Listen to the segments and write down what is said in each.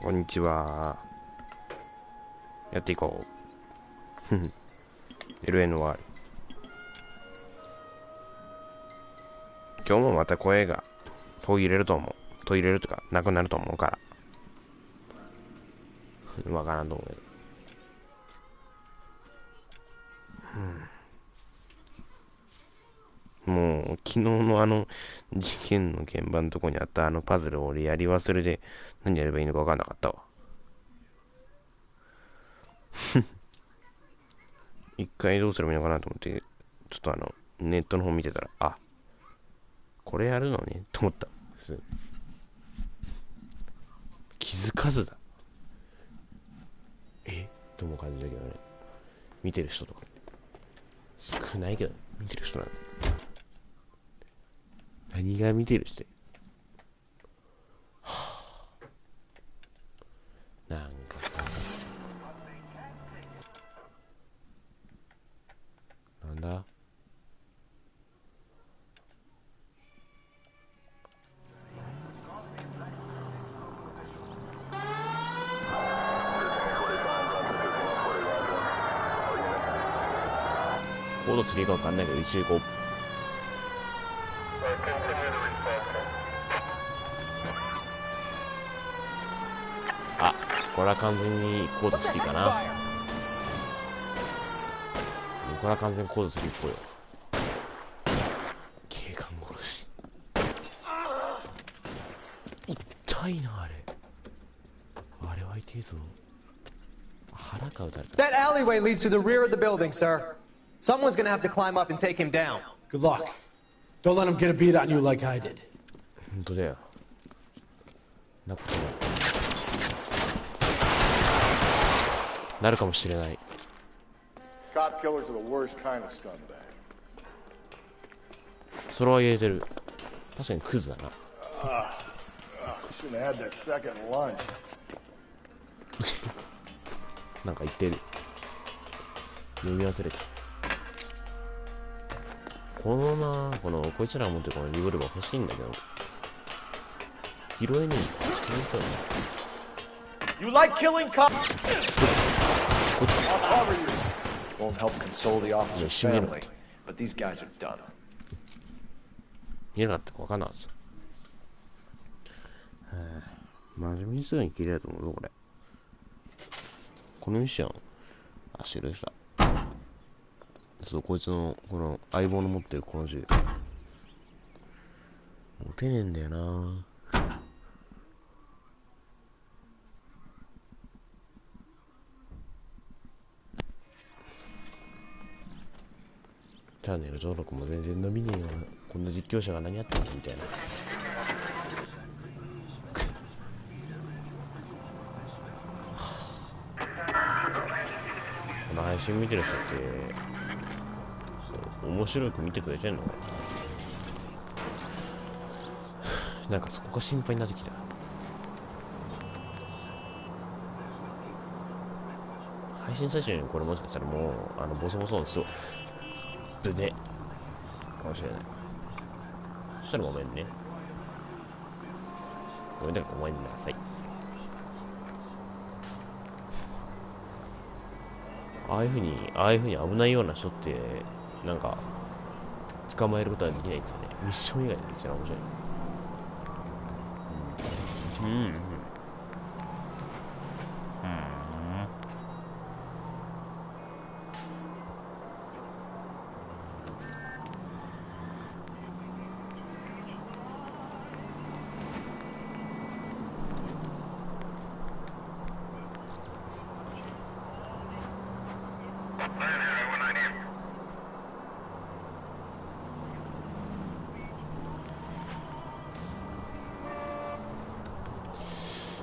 こんにちは。やっていこう。LNR。今日もまた声が途切れると思う。途切れるとかなくなると思うから。わからんと思うけど。もう昨日の事件の現場のとこにあったパズルを俺やり忘れて何やればいいのかわかんなかったわ。一回どうすればいいのかなと思って、ちょっとネットの方見てたら、あ、これやるのねと思った。気づかずだ。とも感じだけどね。見てる人とか少ないけど、見てる人なの。何が見てる人、なんかさ、なんだコード3かわかんないけど、一応行こう。あ、これは完全にコード3かな。これは完全にコード3っぽいよ。警官殺し。痛いな、あれ。あれは痛いぞ。腹か撃たれた。 That alleyway leads to the rear of the building, sir. Someone's gonna have to climb up and take him down. Good luck. Don't let him get a beat on you like I did. 本当だよ。なことない。なるかもしれない。Cop killers are the worst kind of scumbag. それは言えてる。確かにクズだな。Shouldn't have had that second lunch. なんか言ってる。読み忘れた。こいつらが持ってるこのリボルバー欲しいんだけど。拾えねえんだ。You like killing cops? I'll cover you. Won't help console the officer's family, but these guys are done. 見えなかったか分かんなかった。真面目にすぐに切れると思うぞ、これ。このミッション、終了した。そう、こいつの、この相棒の持ってるこの銃。持てねえんだよな。チャンネル登録も全然伸びねえよ。こんな実況者が何やってんのみたいな。この配信見てる人って面白く見てくれてんのかな。なんかそこが心配になってきた。配信最初にこれもしかしたらもうボソボソのすごいブネかもしれない。そしたらごめんね。ごめんなさい。ああいうふうに危ないような人ってなんか捕まえることはできないんですよね。ミッション以外でできたら面白い。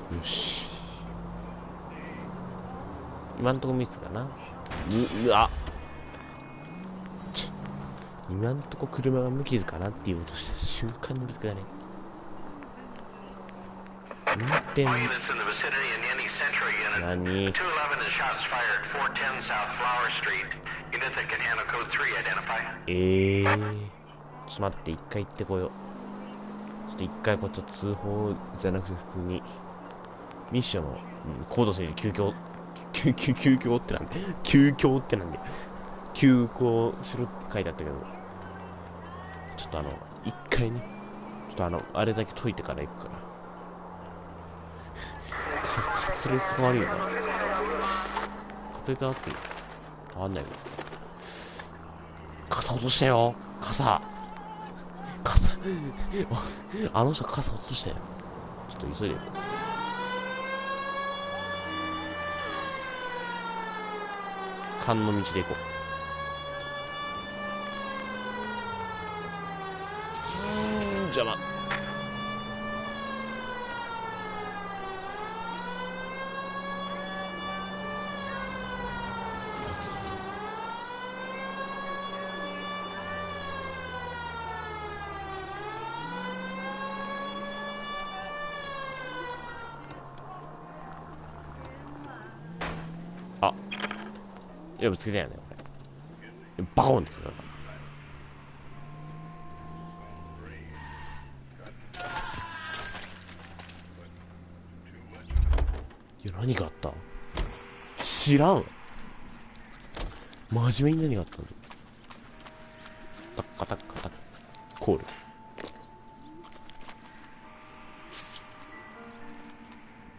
よし。今んとこミスだな。うわ。今んとこ車が無傷かなっていうことした瞬間にぶつけたね。運転。何？ちょっと待って、一回行ってこよう。ちょっと一回こっち通報じゃなくて普通にミッションの、コード選手急遽ってなんで急遽ってなんで急行しろって書いてあったけど、ちょっと一回ね、ちょっとあれだけ解いてから行くから滑舌が悪いよね。滑舌合ってる？合わんないよ。傘落としたよ。傘あの人傘落としたよ。ちょっと急いでいこう。勘の道で行こう。邪魔。あ、いやぶつけたよねこれ。バコンってくるから。いや何があった？知らん。真面目に何があったの？タッカタッカタッコール。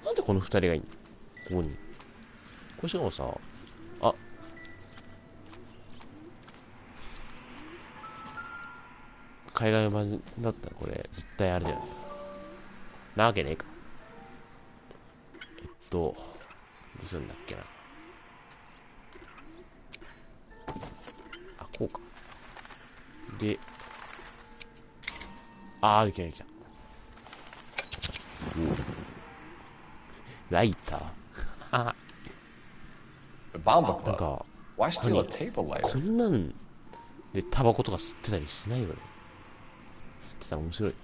なんでこの二人がいんの？ここに。これしかもさ、あ、海外版だったらこれ絶対あれだよなわけねえか。どうするんだっけな。あ、こうか。で、できたできた。ライターなんか、こんなんでタバコとか吸ってたりしないよね。吸ってたら面白い。吸っ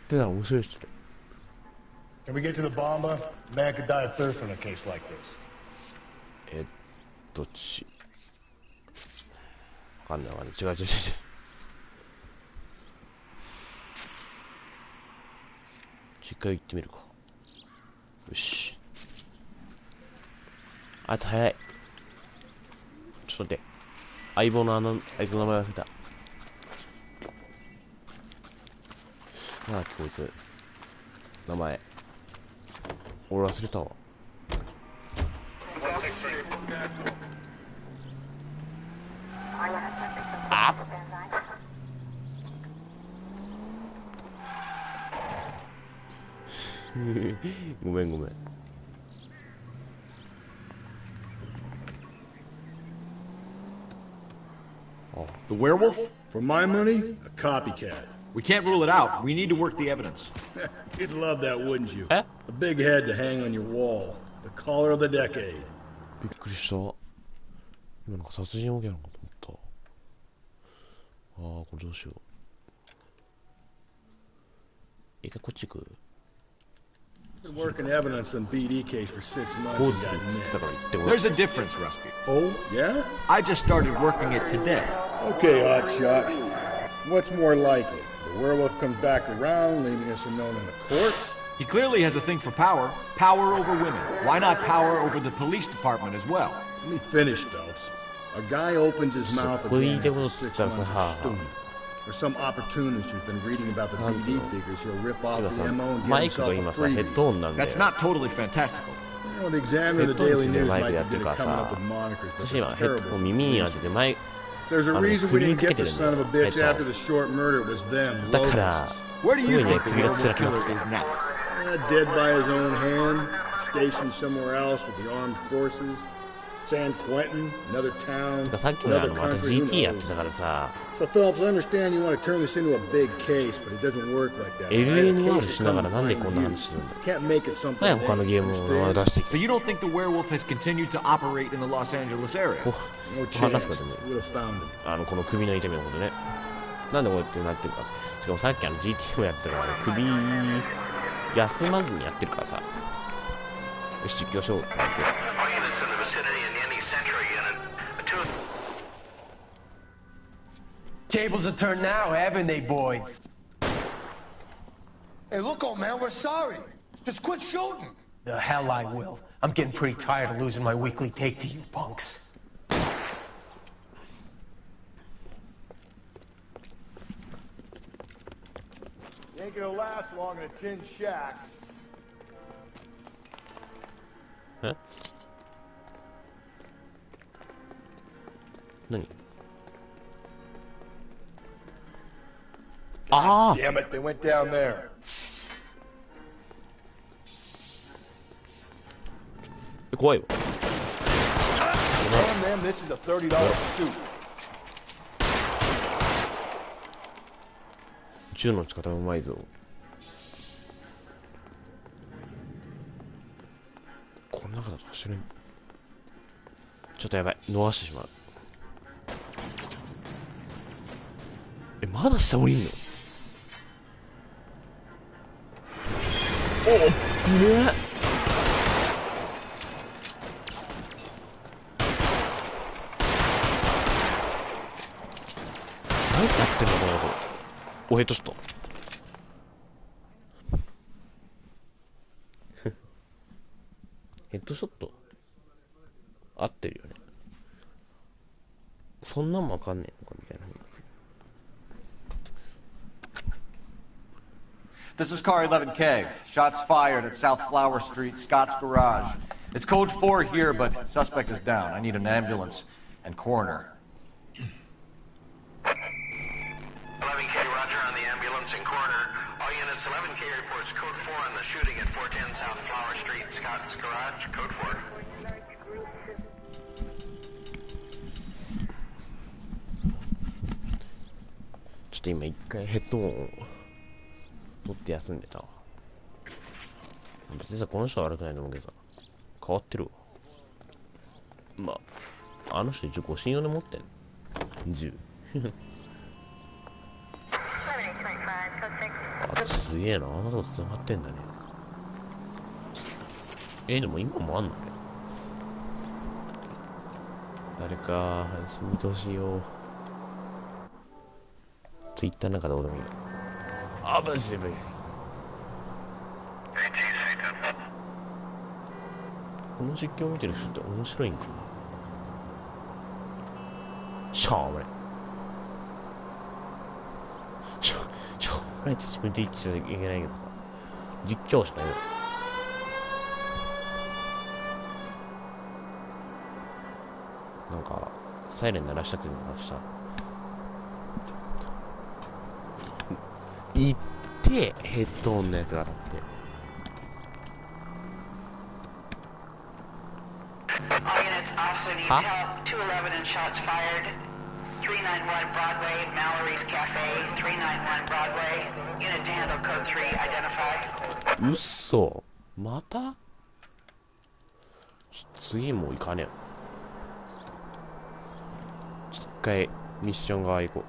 てたら面白い人だよ。Can we get to the bomba? Man could die of thirst in a case like this. どっちわかんないわかんない。違う。一回行ってみるか。よし。あいつ早い。ちょっと待って。相棒のあいつの名前忘れた。なんだっけこいつ。名前。俺忘れたわ。あっごめん。The werewolf? For my money, a copycat. We can't rule it out. We need to work the evidence. You'd love that, wouldn't you? え A big head to hang on your wall. The caller of the decade. びっくりした。今なんか殺人起きなのかと思った。これどうしよう。一回こっち行く。 Been working evidence on BD case for 6 months こう and ず got っつってた missed. から言ってこれ。 There's a difference, Rusty. Oh, yeah? I just started working it today. Okay, hotshot. What's more likely? The werewolf comes back around, leaving us unknown in the court? He clearly has a thing for power. Power over women. Why not power over the police department as well? Let me finish, Phelps. A guy opens his mouth again after 6 months of stewing. Or some opportunist who's been reading about the BD figures, he'll rip off the MO and マ get イクが himself 今 a さヘ freebie. ッドオンなんだよ。 That's not totally fantastical. You know, the Examiner and the Daily News might be good at coming up with monikers, そ but して今 they're ヘッド terrible ホ for ン耳に当 police. ててマイ There's a reason we didn't get the son of a bitch Headphone. after the short murder. It was them, だから locusts. Where do す you ごいね think the 首が werewolf 辛くなってき killer た。 is now? Dead by his own hand, stationed somewhere else with the armed forces. San Quentin, another town, てかさっきの another また country, who GT やって knows? たからさ So Phillips, I understand you want to turn this into a big case, but it doesn't work like that. LNR しながらなんでこんな話してるんだ。 Can't make it something 何や他の big, ゲームを understand? 出してき So て you don't think the werewolf has continued to operate in the Los Angeles area? No 話 chance. すことね We would have found him. この首の痛みのことね。なんでこうやってなってるか。しかもさっきGT をやってるから首休まずにやってるからさ。よし実況しよう。Tables have turned now, haven't they, boys? Hey, look, old man, we're sorry. Just quit shooting. The hell I will. I'm getting pretty tired of losing my weekly take to you punks. You ain't gonna last long in a tin shack. Huh? Nani? Ah! Damn it, they went down there.怖いわ。Damn them, this is a $30 suit. 銃の打ち方うまいぞ。この中だと走れん。ちょっとやばい。逃してしまう。え、まだ下降りんの？おお、ねえ。何やってんのこの子。お、ヘッドショット。ヘッドショット合ってるよね。そんなんもわかんねえのかみたいな。This is car 11K. Shots fired at South Flower Street, Scott's Garage. It's code 4 here, but suspect is down. I need an ambulance and coroner. 11K, roger on the ambulance and coroner. All units, 11K reports code 4 on the shooting at 410 South Flower Street, Scott's Garage, code 4. ちょっと今一回ヘッドホンを取って休んでたわ。別にさ、この人は悪くないと思うけどさ、変わってるわ。まあ、あの人一応護身用で持ってんの。銃。あ、すげえな、あんなとこ繋がってんだね。でも今もあんのね。誰か、死んでほしいよ。ツイッターなんかどうでもいい。あ、マジで無理。この実況を見てる人って面白いんかな。しょうもない。しょうもないって自分で言っちゃいけないけどさ、実況しかないよ。なんかサイレン鳴らしたくならした行ってヘッドホンのやつが当たって。は211 and shots fired. 391 Broadway, Mallory's Cafe, 391 Broadway. Unit to handle code 3, identify. うっそ、また次もう行かねえよ。ちょっと一回ミッション側行こう。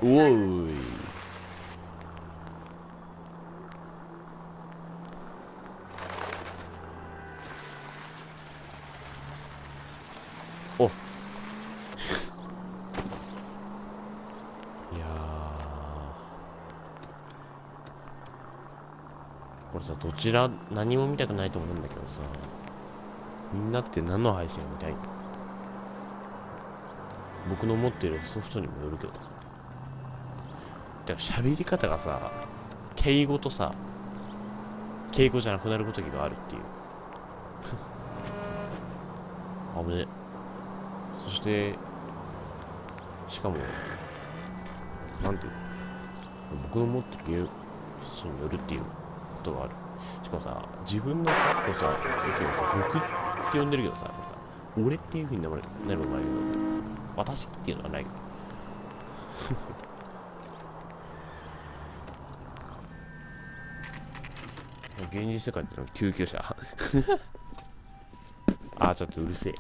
おーい。おいやこれさ、どちら何も見たくないと思うんだけどさ、みんなって何の配信を見たいの？僕の持っているソフトにもよるけどさ、だから喋り方がさ、敬語とさ、敬語じゃなくなる時があるっていう危ね。そしてしかもなんていうの、僕の持ってるゲームによるっていうことがある。しかもさ、自分のさ、こうさ、要するにさ、僕って呼んでるけどさ、俺っていう風になる場合あるけど、私っていうのはないけど現実世界ってのは救急車あー、ちょっとうるせえ。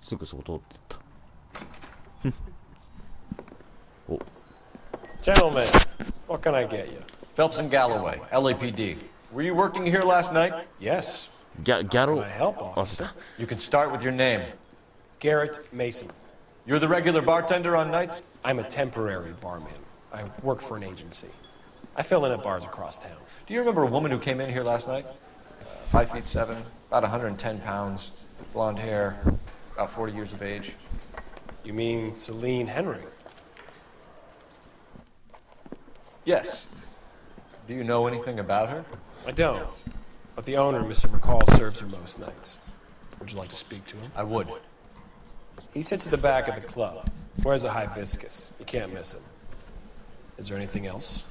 すぐそこ通ってったお。Gentlemen, what can I get you? Phelps and Galloway, LAPD. Were you working here last night? Yes. ギャロ Can I help, 合わせ officer? た。 You can start with your name. Garrett Mason. You're the regular bartender on nights? I'm a temporary barman. I work for an agency. I fill in at bars across town. Do you remember a woman who came in here last night? 5'7", about 110 pounds, blonde hair, about 40 years of age. You mean Celine Henry? Yes. Do you know anything about her? I don't. But the owner, Mr. McCall, serves her most nights. Would you like to speak to him? I would. He sits at the back of the club. Wears a hibiscus. You can't miss him. Is there anything else?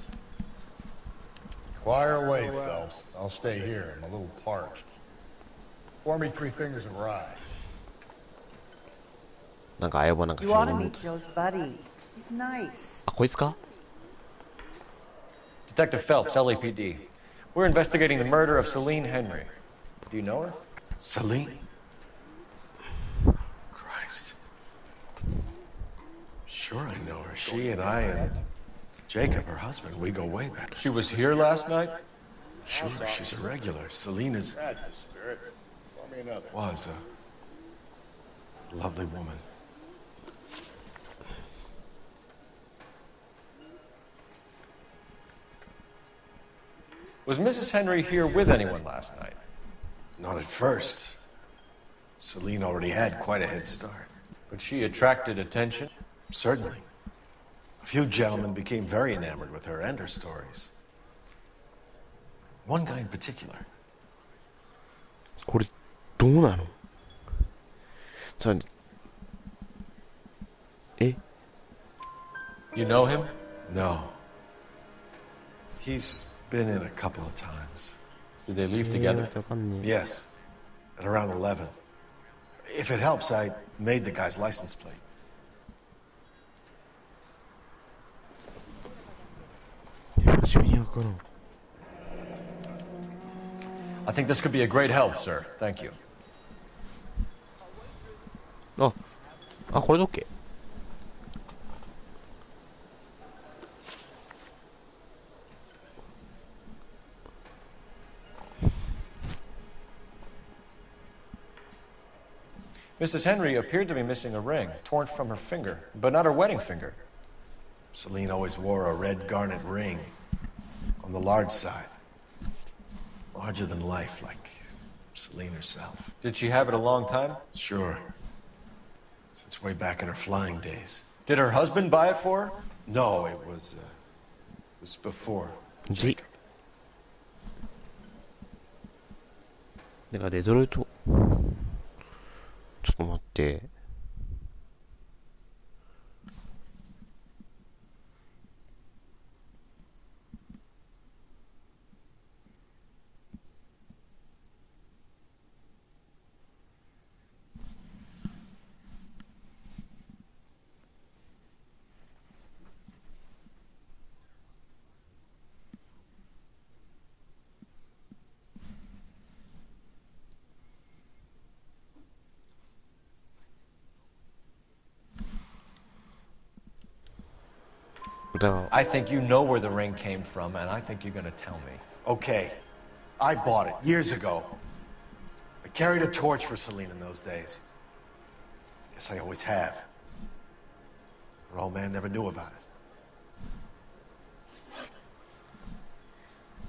Fire away, Phelps. I'll stay here. I'm a little parched. Pour me 3 fingers of rye. なんか相棒なんか You ought to meet Joe's buddy. He's nice. あ、こいつか？ Detective Phelps, LAPD. We're investigating the murder of Celine Henry. Do you know her? Celine? Christ. Sure I know her. She and I and Jacob, her husband, we go way back. She was here last night? Sure, she's a regular. Celine is... was a lovely woman. Was Mrs. Henry here with anyone last night? Not at first. Celine already had quite a head start. But she attracted attention? Certainly. A few gentlemen became very enamored with her and her stories. One guy in particular. これどうなの？さえ？ You know him? No. He's been in a couple of times. Did they leave together? わかんねえ。 Yes. At around 11. If it helps, I made the guy's license plate. I think this could be a great help, sir. Thank you. あ、これで OK。Mrs. Henry appeared to be missing a ring, torn from her finger, but not her wedding finger. Celine always wore a red garnet ring on the large side. Larger than life, like Celine herself. Did she have it a long time? Sure. Since way back in her flying days. Did her husband buy it for her? No, it was before. だからデトロイト。ちょっと待って。I think you know where the ring came from, and I think you're gonna tell me. Okay. I bought it years ago. I carried a torch for Celine in those days. Guess I always have. Her old man never knew about it.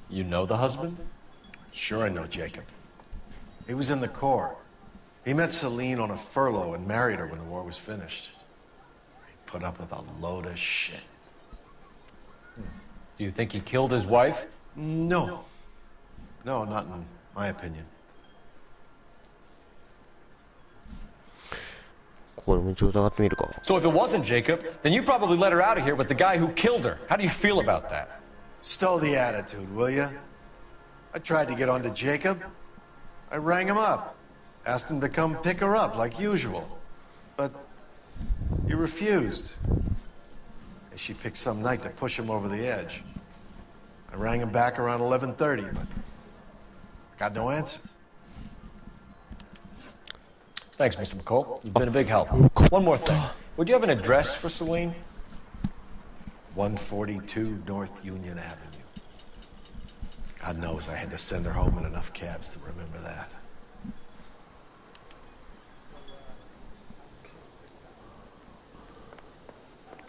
You know the husband? Sure I know Jacob. He was in the Corps. He met Celine on a furlough and married her when the war was finished. He put up with a load of shit. Do you think he killed his wife? No. No, not in my opinion. ここでもう一度疑ってみるか。 So if it wasn't Jacob, then you probably let her out of here with the guy who killed her. How do you feel about that? Stow the attitude, will ya? I tried to get onto Jacob. I rang him up. Asked him to come pick her up like usual. But he refused. She picked some night to push him over the edge. I rang him back around 11:30, but got no answer. Thanks, Mr. McCall. You've been a big help. One more thing. Would you have an address for Celine? 142 North Union Avenue. God knows I had to send her home in enough cabs to remember that.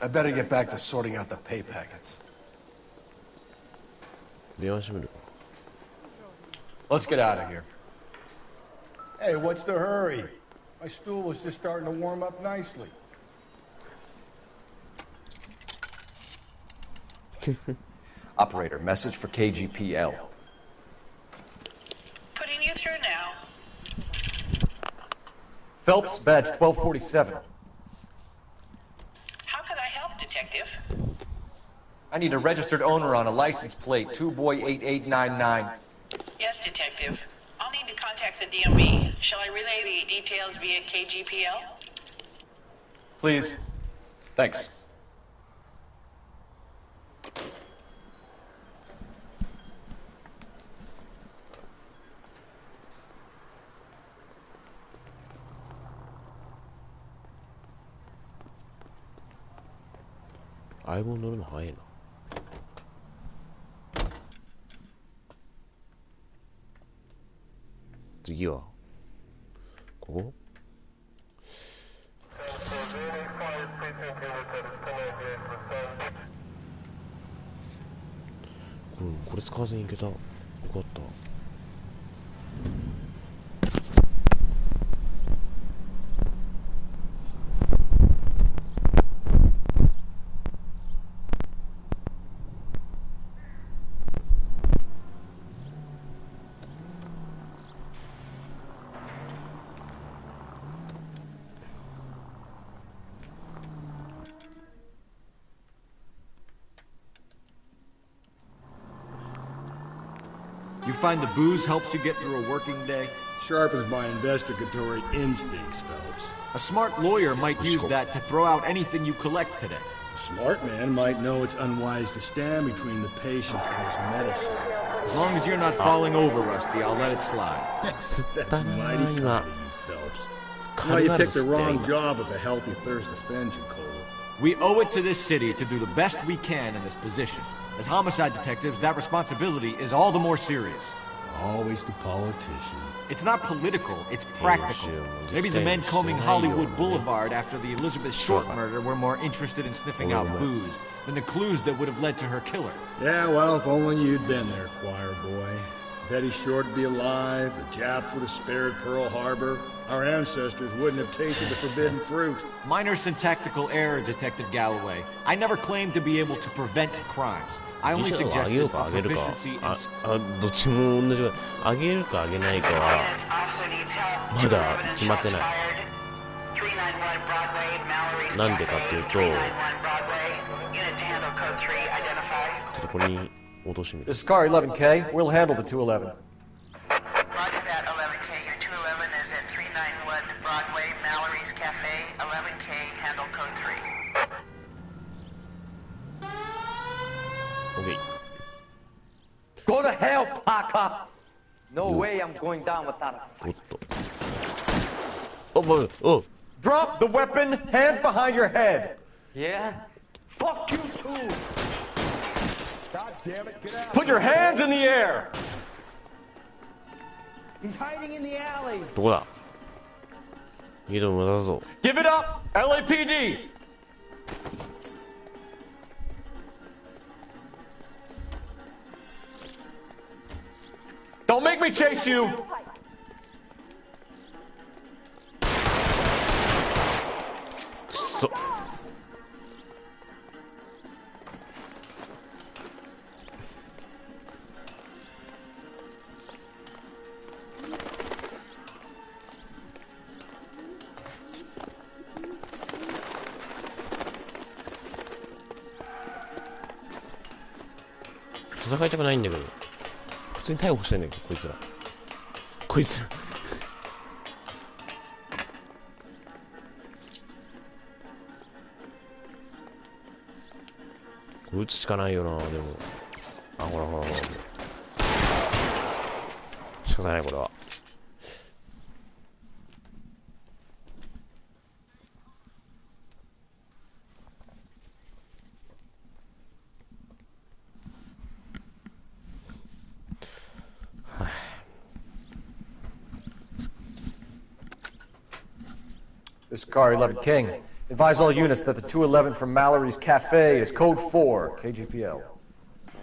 I better get back to sorting out the pay packets. 電話してみる。 Let's get out of here. Hey, what's the hurry? My stool was just starting to warm up nicely. Operator, message for KGPL. Putting you through now. Phelps, badge 1247. How could I help, Detective? I need a registered owner on a license plate, 2boy8899. Yes, Detective. I'll need to contact the DMV. Shall I relay the details via KGPL? Please. Thanks.相棒乗るの早いな。次はここ？これ使わずにいけた。よかった。You find the booze helps you get through a working day? Sharpens my investigatory instincts, Phelps. A smart lawyer might use that to throw out anything you collect today. A smart man might know it's unwise to stand between the patient and his medicine. As long as you're not falling over, Rusty, I'll let it slide. That's mighty kind of you, Phelps. Now you picked the wrong job with a healthy thirst to fend you, Cole. We owe it to this city to do the best we can in this position. As homicide detectives, that responsibility is all the more serious. Always the politician. It's not political, it's practical. Maybe the men combing Hollywood Boulevard after the Elizabeth Short murder were more interested in sniffing out booze than the clues that would have led to her killer. Yeah, well, if only you'd been there, choir boy. Betty Short would be alive, the Japs would have spared Pearl Harbor, our ancestors wouldn't have tasted the forbidden fruit. Minor syntactical error, Detective Galloway. I never claimed to be able to prevent crimes. I only suggested a proficiency in... どっちも同じか。あげるかあげないかはまだ決まってない。なんでかっていうと、ちょっとこれに落としてみる。 This is car 11K. We'll handle the 211. Roger that, 11K. Your 211 is at 391 Broadway, Mallory's Cafe. 11K, handle code 3. OK。 Go to hell, Parker! No way I'm going down without a おっ fight. と。お Drop the weapon, hands behind your head. Yeah? Fuck you too! God damn it, get out! Put your hands in the air. He's hiding in the alley! どこだ？逃げても無駄だぞ。 Give it up, LAPD. Don't make me chase you. くそ。戦いたくないんだけど、普通に逮捕してんだけど、こいつら。こいつら。これ撃つしかないよな、でも。あ、ほらほらほら。仕方ないこれは。This is car 11 King. Advise all units that the 211 from Mallory's Cafe is code 4, KGPL.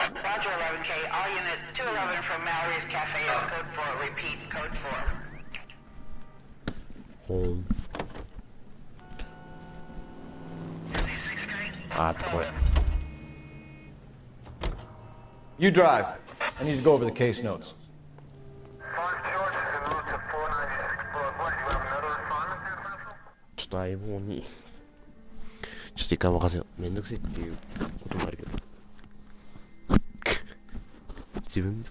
Roger, 11K. All units, 211 from Mallory's Cafe is code 4. Repeat, code 4. Home. Boy. You drive. I need to go over the case notes.ちょっと相棒にちょっと一回任せよう。めんどくせえっていうこともあるけど自分で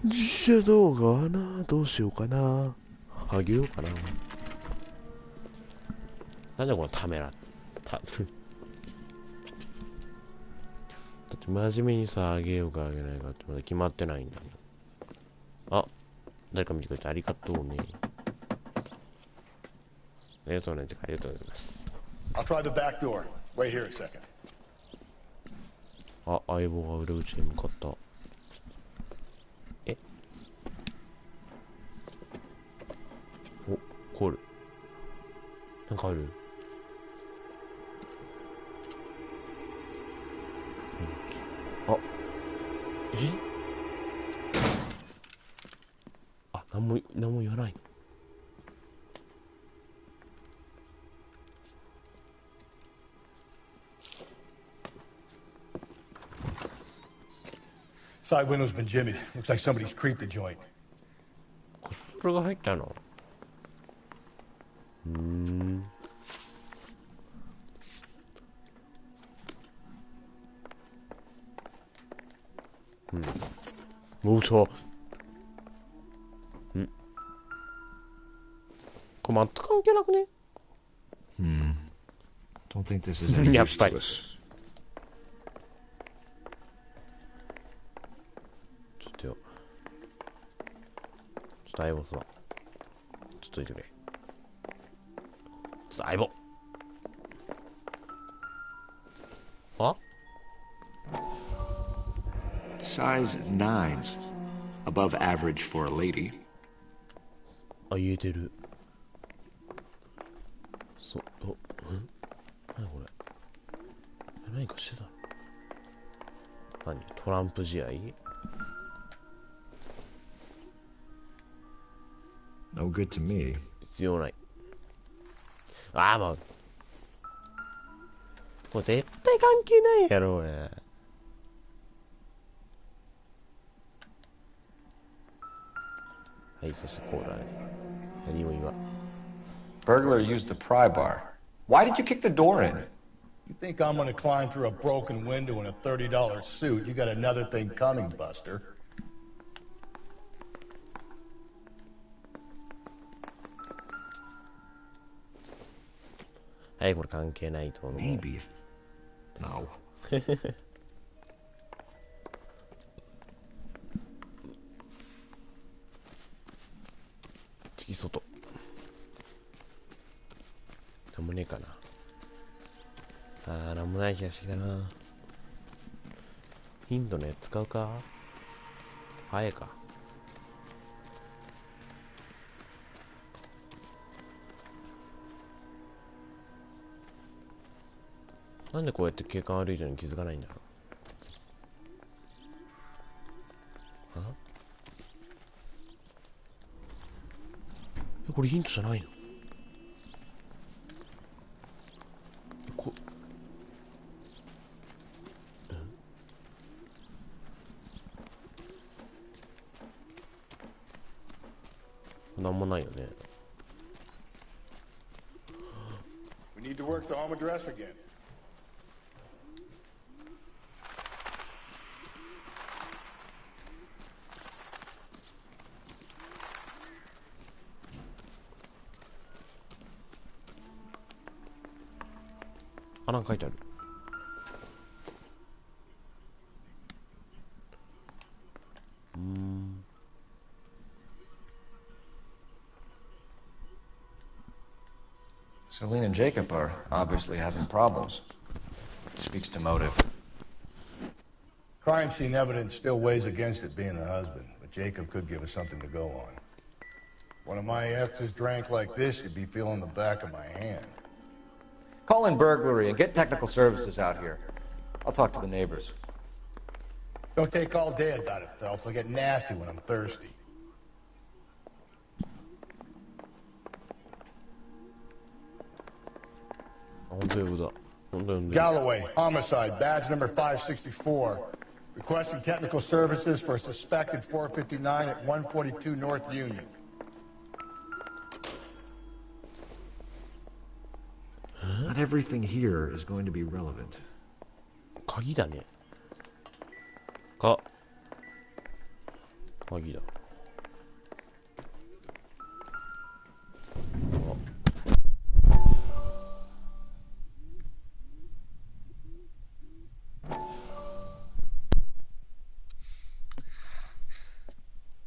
実写動画はな、どうしようかな、あげようかな。なんでこのためらだって真面目にさ、あげようかあげないかってまだ決まってないんだもん。あ、誰か見てくれてありがとうね。ありがとうね。ありがとうございます。I'll try the back door. Wait here a second. あ、相棒が裏口に向かった。え？お、コール。なんかある？あ、え？あ、何も言わない。Side window's been jimmied. Looks like somebody's creeped the joint. それが入ったの？もうちょ。これ全く関係なくね？ Don't think this is any use to us. ちょっと相棒さ、ちょっといてくれ。ちょっと相棒。あSize 9s. Above average for a lady. あ、言えてる。何これ。何かしてたの？何？トランプ試合？ No good to me. 必要ない。ああ、もう絶対関係ないやろ、俺。はい、そしてコーラね。何も言わん。 Burglar used the pry bar. Why did you kick the door in? You think I'm gonna climb through a broken window in a $30 suit? You got another thing coming, Buster. Hey, これ関係ないと思う。 Maybe. No. 次外。なんもねえかな。なんもない気がしてきたな。ヒントのやつ使うか？早いか。なんでこうやって景観悪いのに気づかないんだろう。これヒントじゃないの？なんもないよね。We need to work the home address again. あ、なんか書いてある。Celine and Jacob are obviously having problems. It speaks to motive. Crime scene evidence still weighs against it being the husband, but Jacob could give us something to go on. One of my exes drank like this, you'd be feeling the back of my hand. Call in burglary and get technical services out here. I'll talk to the neighbors. Don't take all day about it, Phelps. I'll get nasty when I'm thirsty. Galloway, homicide, badge number 564. Requesting technical services for a suspected 459 at 142 North Union. Not everything here is going to be relevant. 鍵だね。鍵だ。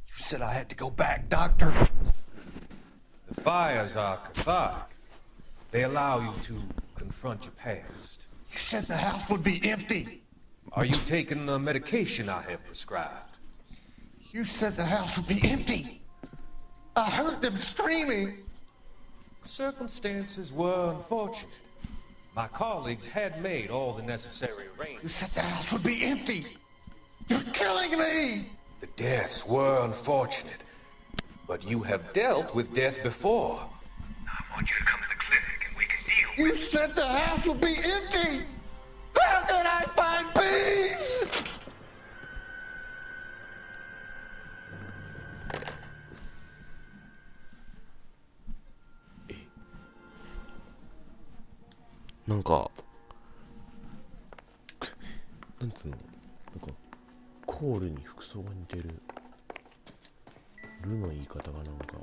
You said I had to go back, Doctor. The fires are cathartic. They allow you to confront your past. You said the house would be empty. Are you taking the medication I have prescribed? You said the house would be empty. I heard them screaming. Circumstances were unfortunate. My colleagues had made all the necessary arrangements. You said the house would be empty. You're killing me. The deaths were unfortunate, but you have dealt with death before. I want you to come to the clinic and we can deal You with it. said the house would be empty. How can I find peace?なんかなんつうの、なんかコールに服装が似てる。ルの言い方がなんか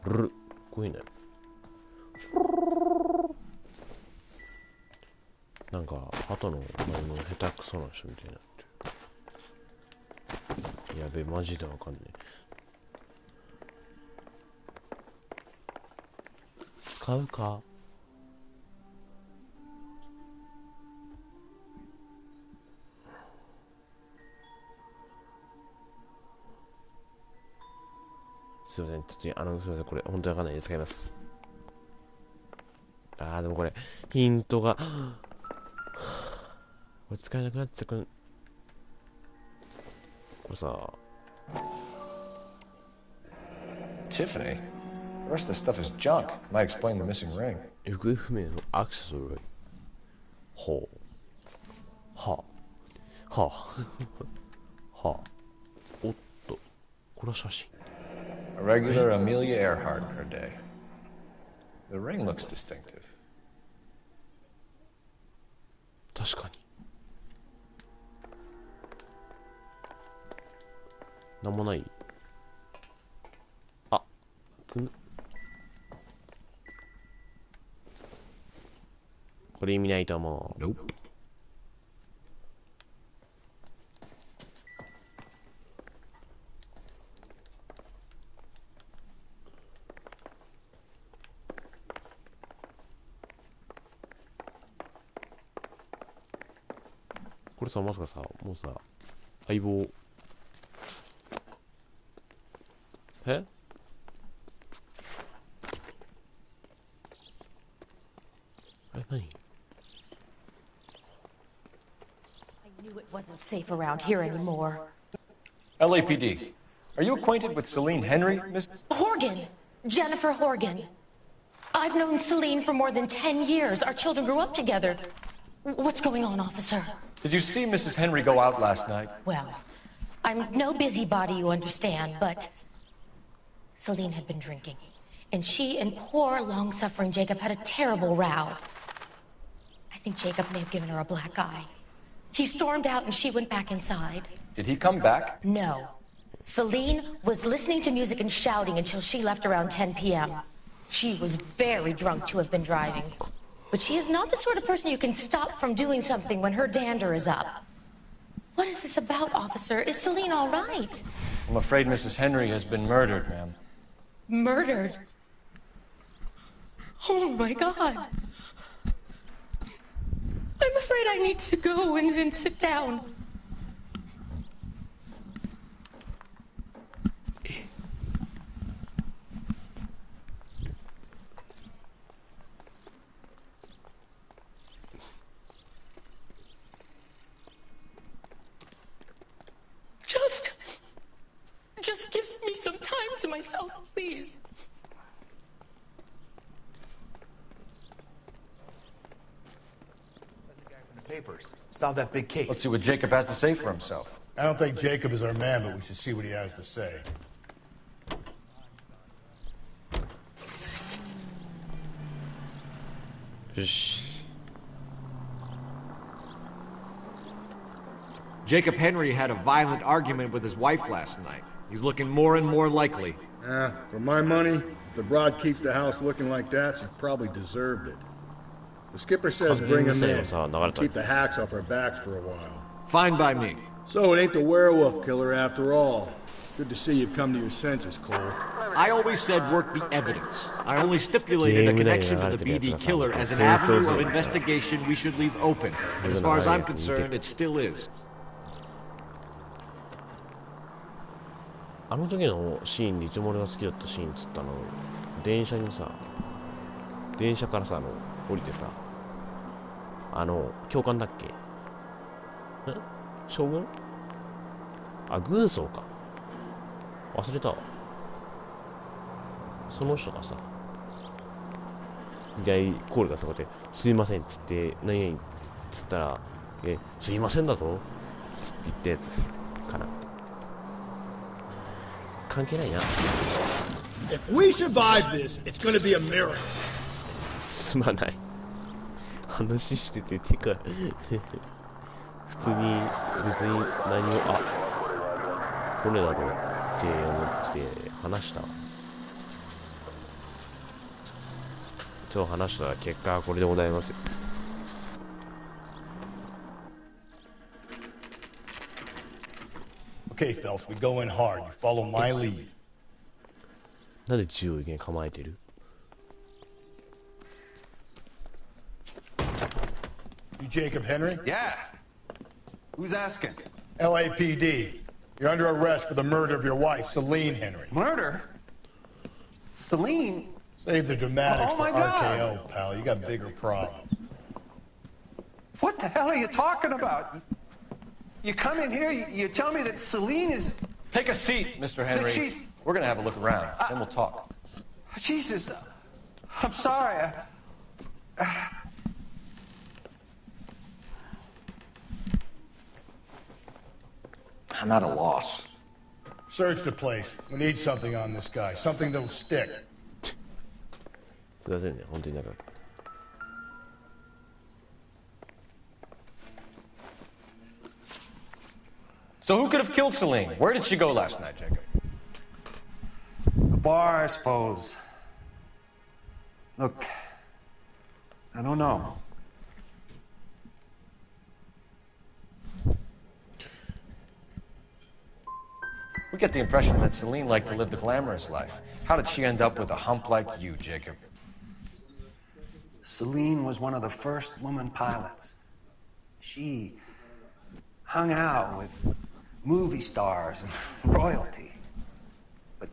ルこういうのなんか鳩の前の下手くそな人みたいになってる。やべえ、マジでわかんねえ。使うか。すいません、ちょっとすいません、これ本当にわかんないで使います。でもこれヒントがこれ使えなくなっちゃう。これさ Tiffany? The rest of the stuff is junk. Might explain the missing ring. 行方不明のアクセサリー。ほう。はあ。はあ。はあ。おっと。これは写真。A regular Amelia Earhart in her day. The ring looks distinctive. 確かに。なんもない。これ意味ないと思う。Nope. これさ、まさかさ、もうさ、相棒。え？何？ I knew it wasn't safe around here anymore. LAPD. Are you acquainted with Celine Henry, Miss? Horgan! Jennifer Horgan. I've known Celine for more than 10 years. Our children grew up together. What's going on, officer? Did you see Mrs. Henry go out last night? Well, I'm no busybody, you understand, but Celine had been drinking, and she and poor, long-suffering Jacob had a terrible row. I think Jacob may have given her a black eye. He stormed out and she went back inside. Did he come back? No. Celine was listening to music and shouting until she left around 10 p.m. She was very drunk to have been driving. But she is not the sort of person you can stop from doing something when her dander is up. What is this about, officer? Is Celine all right? I'm afraid Mrs. Henry has been murdered, ma'am. Murdered? Oh my God. I'm afraid I need to go and sit down. just give me some time to myself, please. Papers. Solve that big case. Let's see what Jacob has to say for himself. I don't think Jacob is our man, but we should see what he has to say. Jacob Henry had a violent argument with his wife last night. He's looking more and more likely. For my money, if the broad keeps the house looking like that, she's probably deserved it. The skipper says bring him in. Keep the hacks off our backs for a while. Fine by me. So it ain't the werewolf killer after all. Good to see you've come to your senses, Cole. I always said work the evidence. I only stipulated a connection to the BD killer as an avenue of investigation we should leave open. And as far as I'm concerned, it still is. あの時のシーンで一番俺が好きだったシーンっつった電車にさ、電車からさ、降りてさ、教官だっけ？将軍？あ、軍曹か。忘れたわ。その人がさ、左コールがさ、こうやって、すいませんっつって、何々っつったら、すいませんだとつって言ったやつかな。関係ないな。If we survive this, it's gonna be a miracle. すまない。話してて、てか、普通に、別に何を、あ、これだろうって思って話した。今日話した結果はこれでございますよ。Okay, Phelps, we go in hard. You follow my lead. なんで銃をいきなり構えてる？ You Jacob Henry? Yeah. Who's asking? LAPD. You're under arrest for the murder of your wife, Celine Henry. Murder? Celine? Save the dramatics Oh, my for God. RKO, pal. You got bigger problems. What the hell are you talking about? You come in here, you tell me that Celine is... Take a seat, Mr. Henry. she's- We're gonna have a look around, then we'll talk. Jesus, I'm sorry. I'm at a loss. Search the place. We need something on this guy. Something that'll stick. すいませんね、本当になんか。So who could have killed Celine? Where did she go last night, Jacob? A bar, I suppose. Look, I don't know. We get the impression that Celine liked to live the glamorous life. How did she end up with a hump like you, Jacob? Celine was one of the first woman pilots. She hung out with movie stars and royalty. But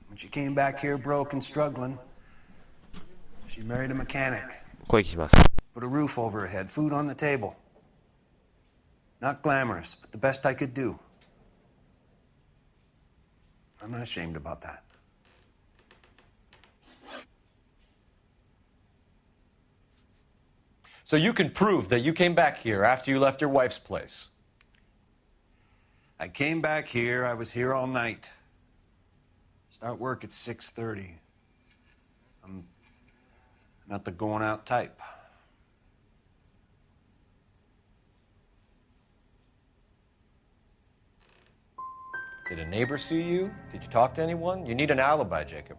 when she came back here broke and struggling, she married a mechanic. 声聞きます。 Put a roof over her head, food on the table. Not glamorous, but the best I could do. I'm not ashamed about that. So you can prove that you came back here after you left your wife's place. I came back here. I was here all night. Start work at 6:30. I'm not the going out type. Did a neighbor see you? Did you talk to anyone? You need an alibi, Jacob.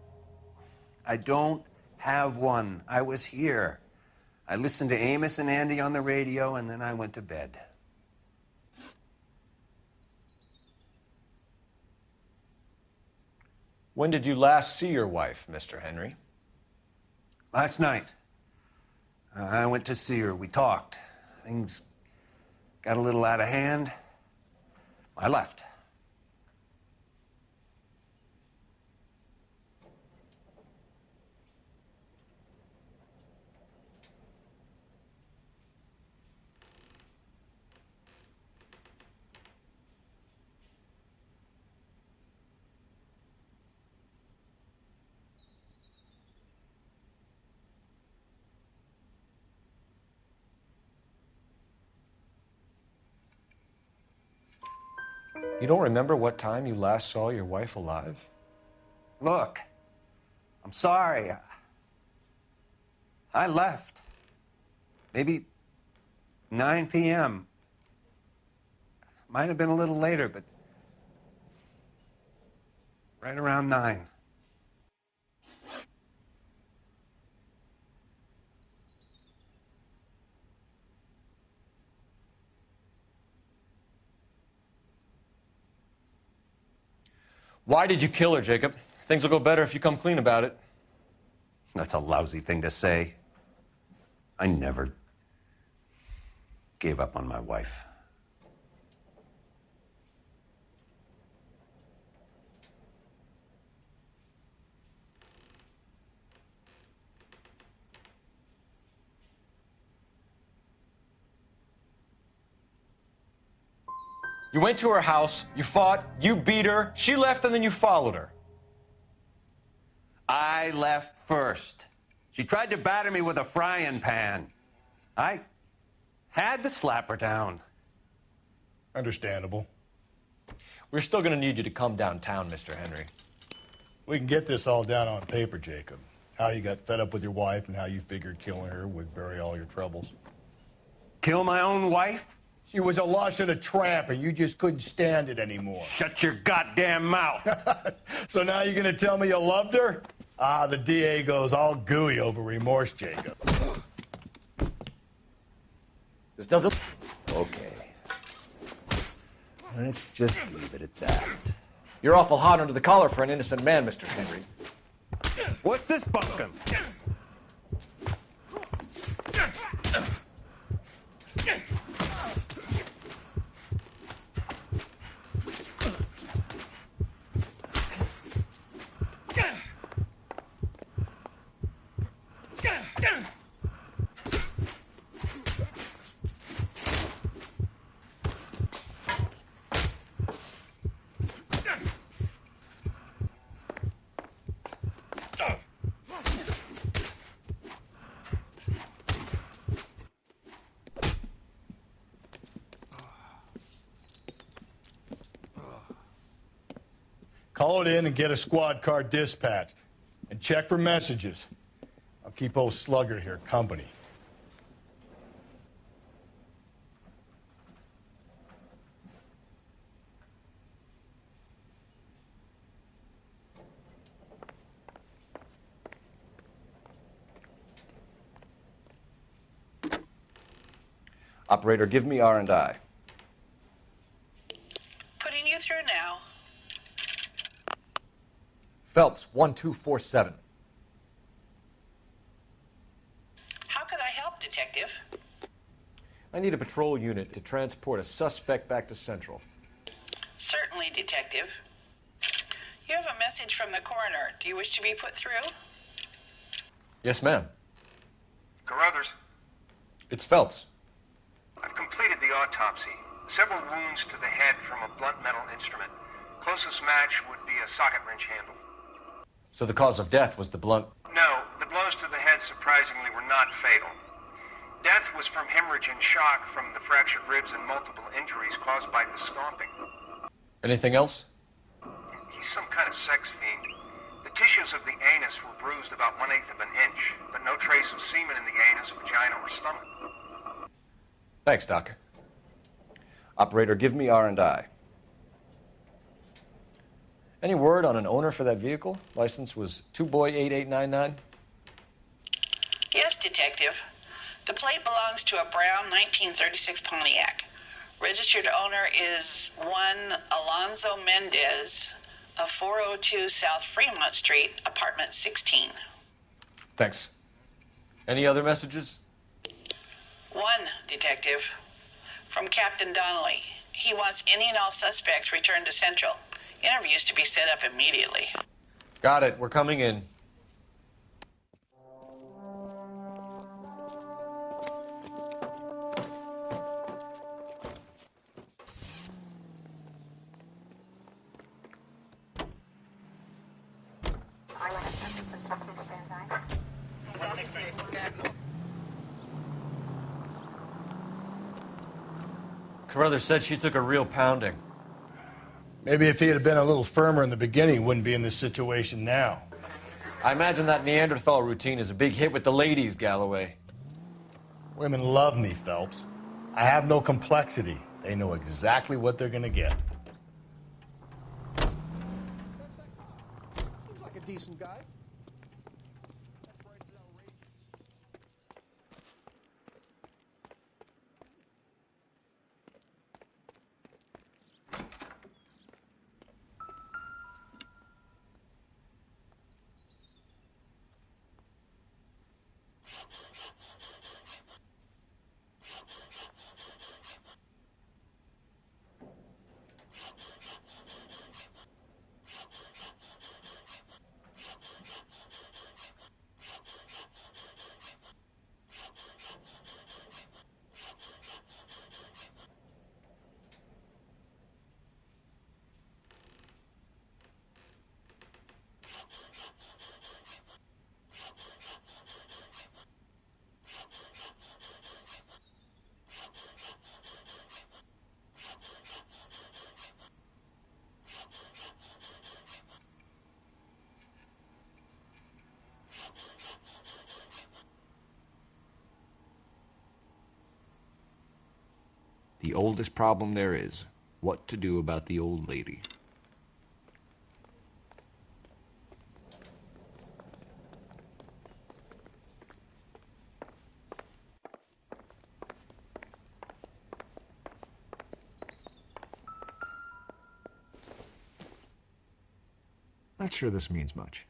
I don't have one. I was here. I listened to Amos and Andy on the radio, and then I went to bed. When did you last see your wife, Mr. Henry? Last night. I went to see her. We talked. Things got a little out of hand. I left. You don't remember what time you last saw your wife alive? Look, I'm sorry. I left. Maybe 9 p.m. Might have been a little later, but right around 9. Why did you kill her, Jacob? Things will go better if you come clean about it. That's a lousy thing to say. I never gave up on my wife. You went to her house, you fought, you beat her, she left, and then you followed her. I left first. She tried to batter me with a frying pan. I had to slap her down. Understandable. We're still going to need you to come downtown, Mr. Henry. We can get this all down on paper, Jacob. How you got fed up with your wife and how you figured killing her would bury all your troubles. Kill my own wife? She was a lush and a tramp, and you just couldn't stand it anymore. Shut your goddamn mouth. So now you're going to tell me you loved her? Ah, the DA goes all gooey over remorse, Jacob. This doesn't... Okay. Let's just leave it at that. You're awful hot under the collar for an innocent man, Mr. Henry. What's this bunkum? Call it in and get a squad car dispatched. And check for messages. I'll keep old Slugger here company. Operator, give me R&I. Putting you through now. Phelps, 1247. How could I help, Detective? I need a patrol unit to transport a suspect back to Central. Certainly, Detective. You have a message from the coroner. Do you wish to be put through? Yes, ma'am. Carruthers, It's Phelps. I've completed the autopsy. Several wounds to the head from a blunt metal instrument. Closest match would be a socket wrench handle. So the cause of death was the blunt... No, the blows to the head surprisingly were not fatal. Death was from hemorrhage and shock from the fractured ribs and multiple injuries caused by the stomping. Anything else? He's some kind of sex fiend. The tissues of the anus were bruised about 1/8 of an inch, but no trace of semen in the anus, vagina, or stomach. Thanks, Doc. Operator, give me R&I. Any word on an owner for that vehicle? License was 2boy8899. Yes, Detective. The plate belongs to a brown 1936 Pontiac. Registered owner is one Alonzo Mendez of 402 South Fremont Street, apartment 16. Thanks. Any other messages? One, Detective. From Captain Donnelly. He wants any and all suspects returned to Central. Interviews to be set up immediately. Got it. We're coming in. Carruthers said she took a real pounding. Maybe if he had been a little firmer in the beginning, he wouldn't be in this situation now. I imagine that Neanderthal routine is a big hit with the ladies, Galloway. Women love me, Phelps. I have no complexity. They know exactly what they're gonna get. Seems like a decent guy. The oldest problem there is, what to do about the old lady. Not sure this means much.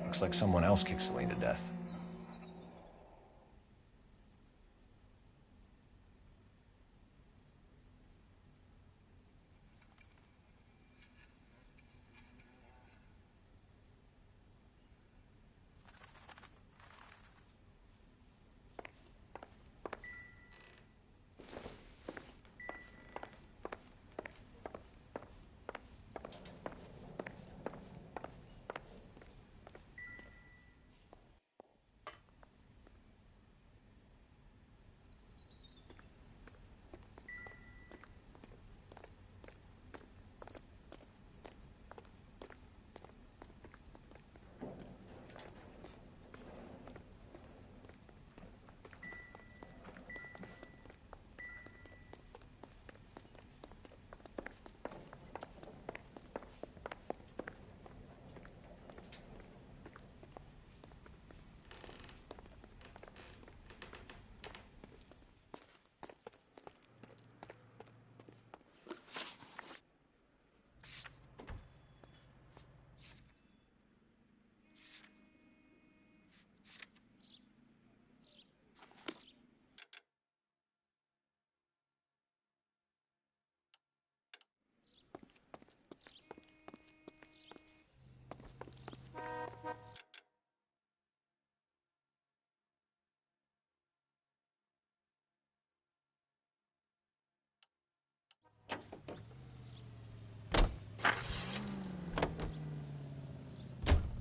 Looks like someone else kicked Celine to death.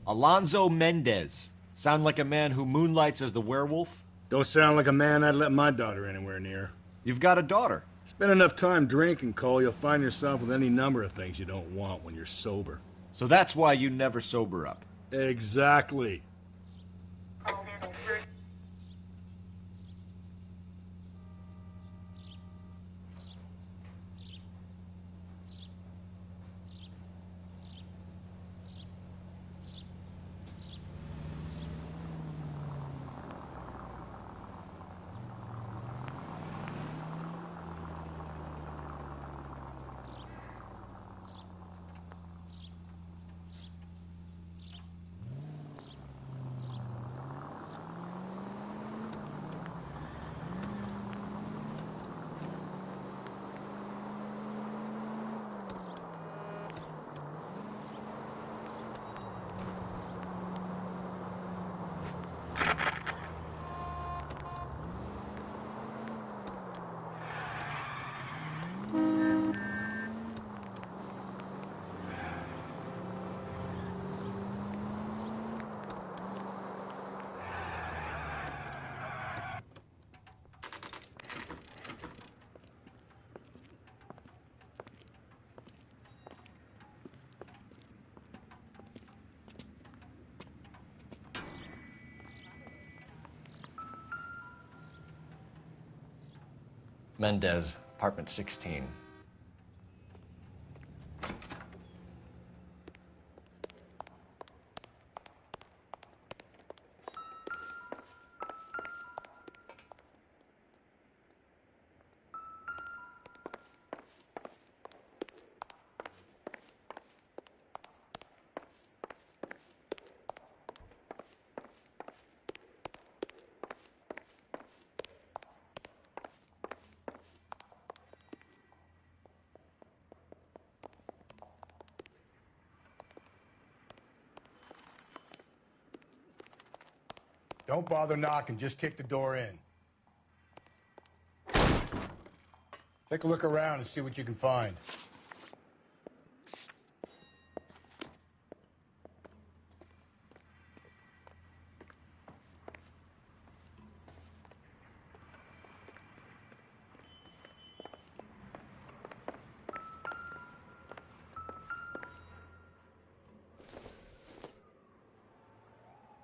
Alonzo Mendez. Sound like a man who moonlights as the werewolf? Don't sound like a man I'd let my daughter anywhere near. You've got a daughter. Spend enough time drinking, Cole, you'll find yourself with any number of things you don't want when you're sober. So that's why you never sober up. Exactly. Mendez, apartment 16. Don't bother knocking, just kick the door in. Take a look around and see what you can find.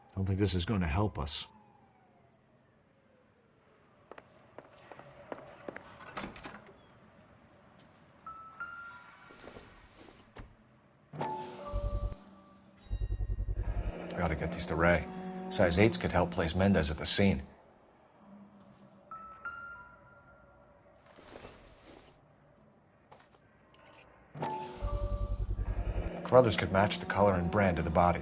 I don't think this is going to help us. We ought to get these to Ray. Size 8s could help place Mendez at the scene. Carruthers could match the color and brand of the body.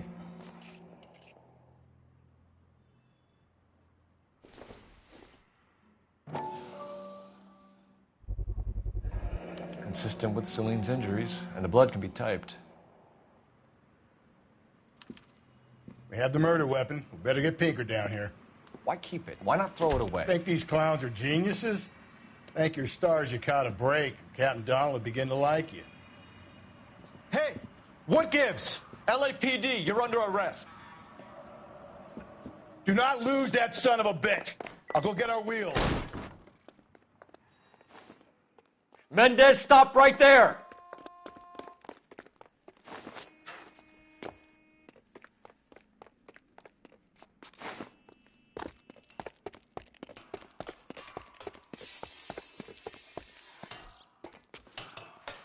Consistent with Celine's injuries, and the blood can be typed. We have the murder weapon. We better get Pinker down here. Why keep it? Why not throw it away? Think these clowns are geniuses? Thank your stars you caught a break. Captain Donald will begin to like you. Hey! What gives? LAPD, you're under arrest. Do not lose that son of a bitch. I'll go get our wheels. Mendez, stop right there!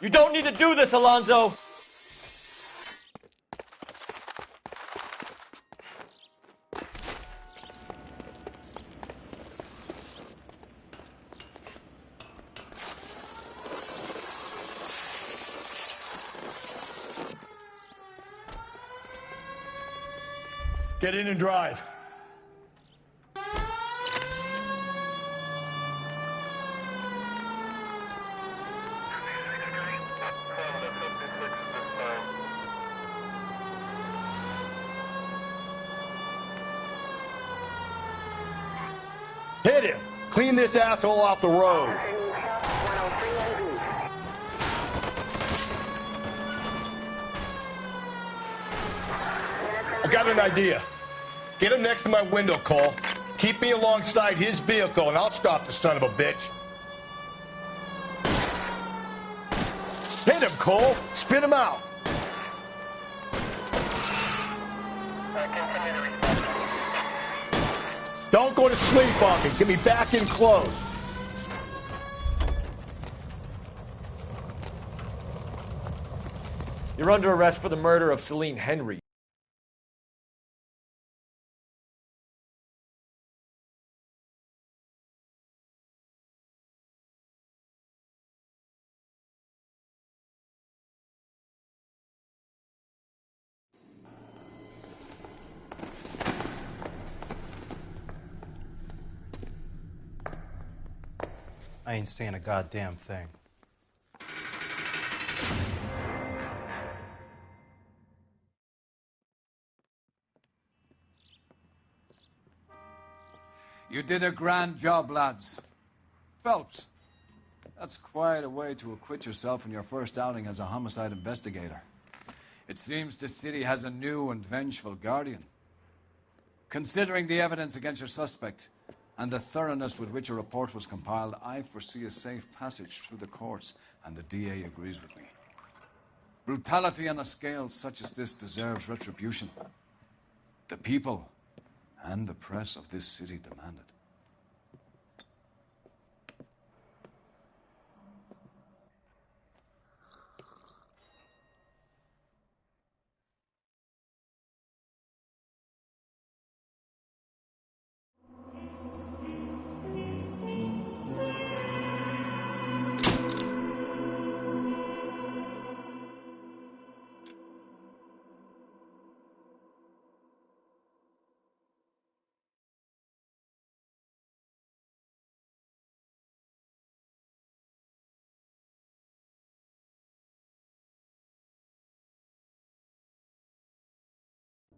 You don't need to do this, Alonzo! Get in and drive. Hit him! Clean this asshole off the road. I got an idea. Get him next to my window, Cole. Keep me alongside his vehicle, and I'll stop the son of a bitch. Hit him, Cole. Spin him out. Don't go to sleep on me. Get me back in close. You're under arrest for the murder of Celine Henry. I ain't saying a goddamn thing. You did a grand job, lads. Phelps, that's quite a way to acquit yourself in your first outing as a homicide investigator. It seems the city has a new and vengeful guardian. Considering the evidence against your suspect and the thoroughness with which a report was compiled, I foresee a safe passage through the courts, and the DA agrees with me. Brutality on a scale such as this deserves retribution. The people and the press of this city demand it.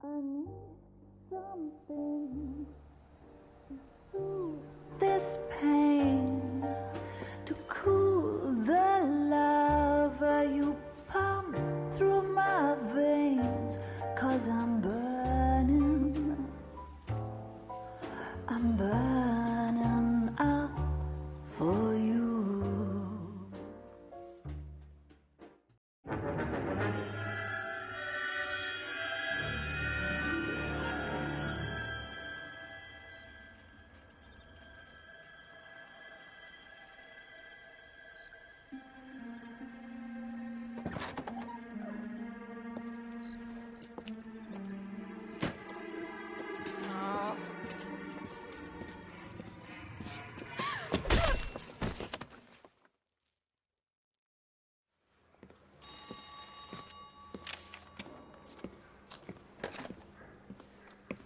I need something to soothe this pain, to cool the lava you pump through my veins, 'cause I'm burning up for you.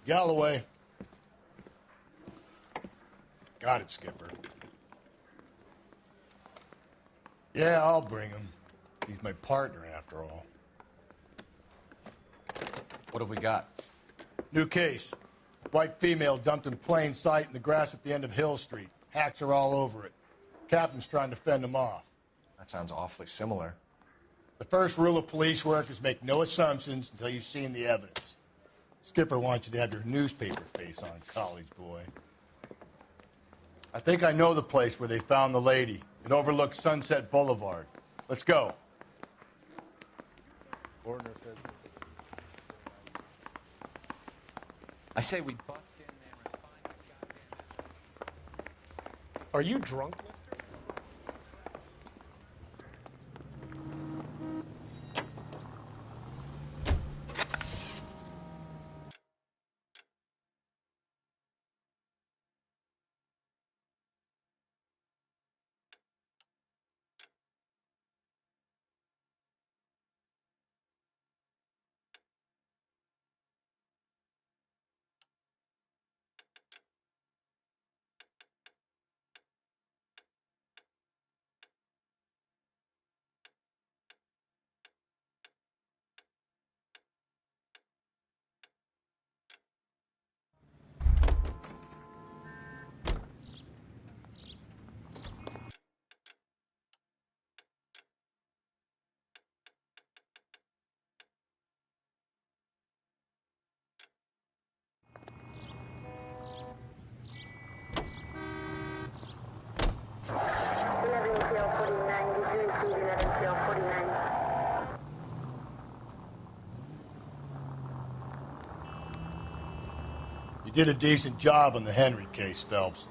Galloway. Got it, Skipper. Yeah, I'll bring him. He's my partner, after all. What have we got? New case. White female dumped in plain sight in the grass at the end of Hill Street. Hacks are all over it. Captain's trying to fend them off. That sounds awfully similar. The first rule of police work is make no assumptions until you've seen the evidence. Skipper wants you to have your newspaper face on, college boy. I think I know the place where they found the lady. It overlooks Sunset Boulevard. Let's go. I say we bust in there and find the goddamn... Are you drunk? You did a decent job on the Henry case, Phelps.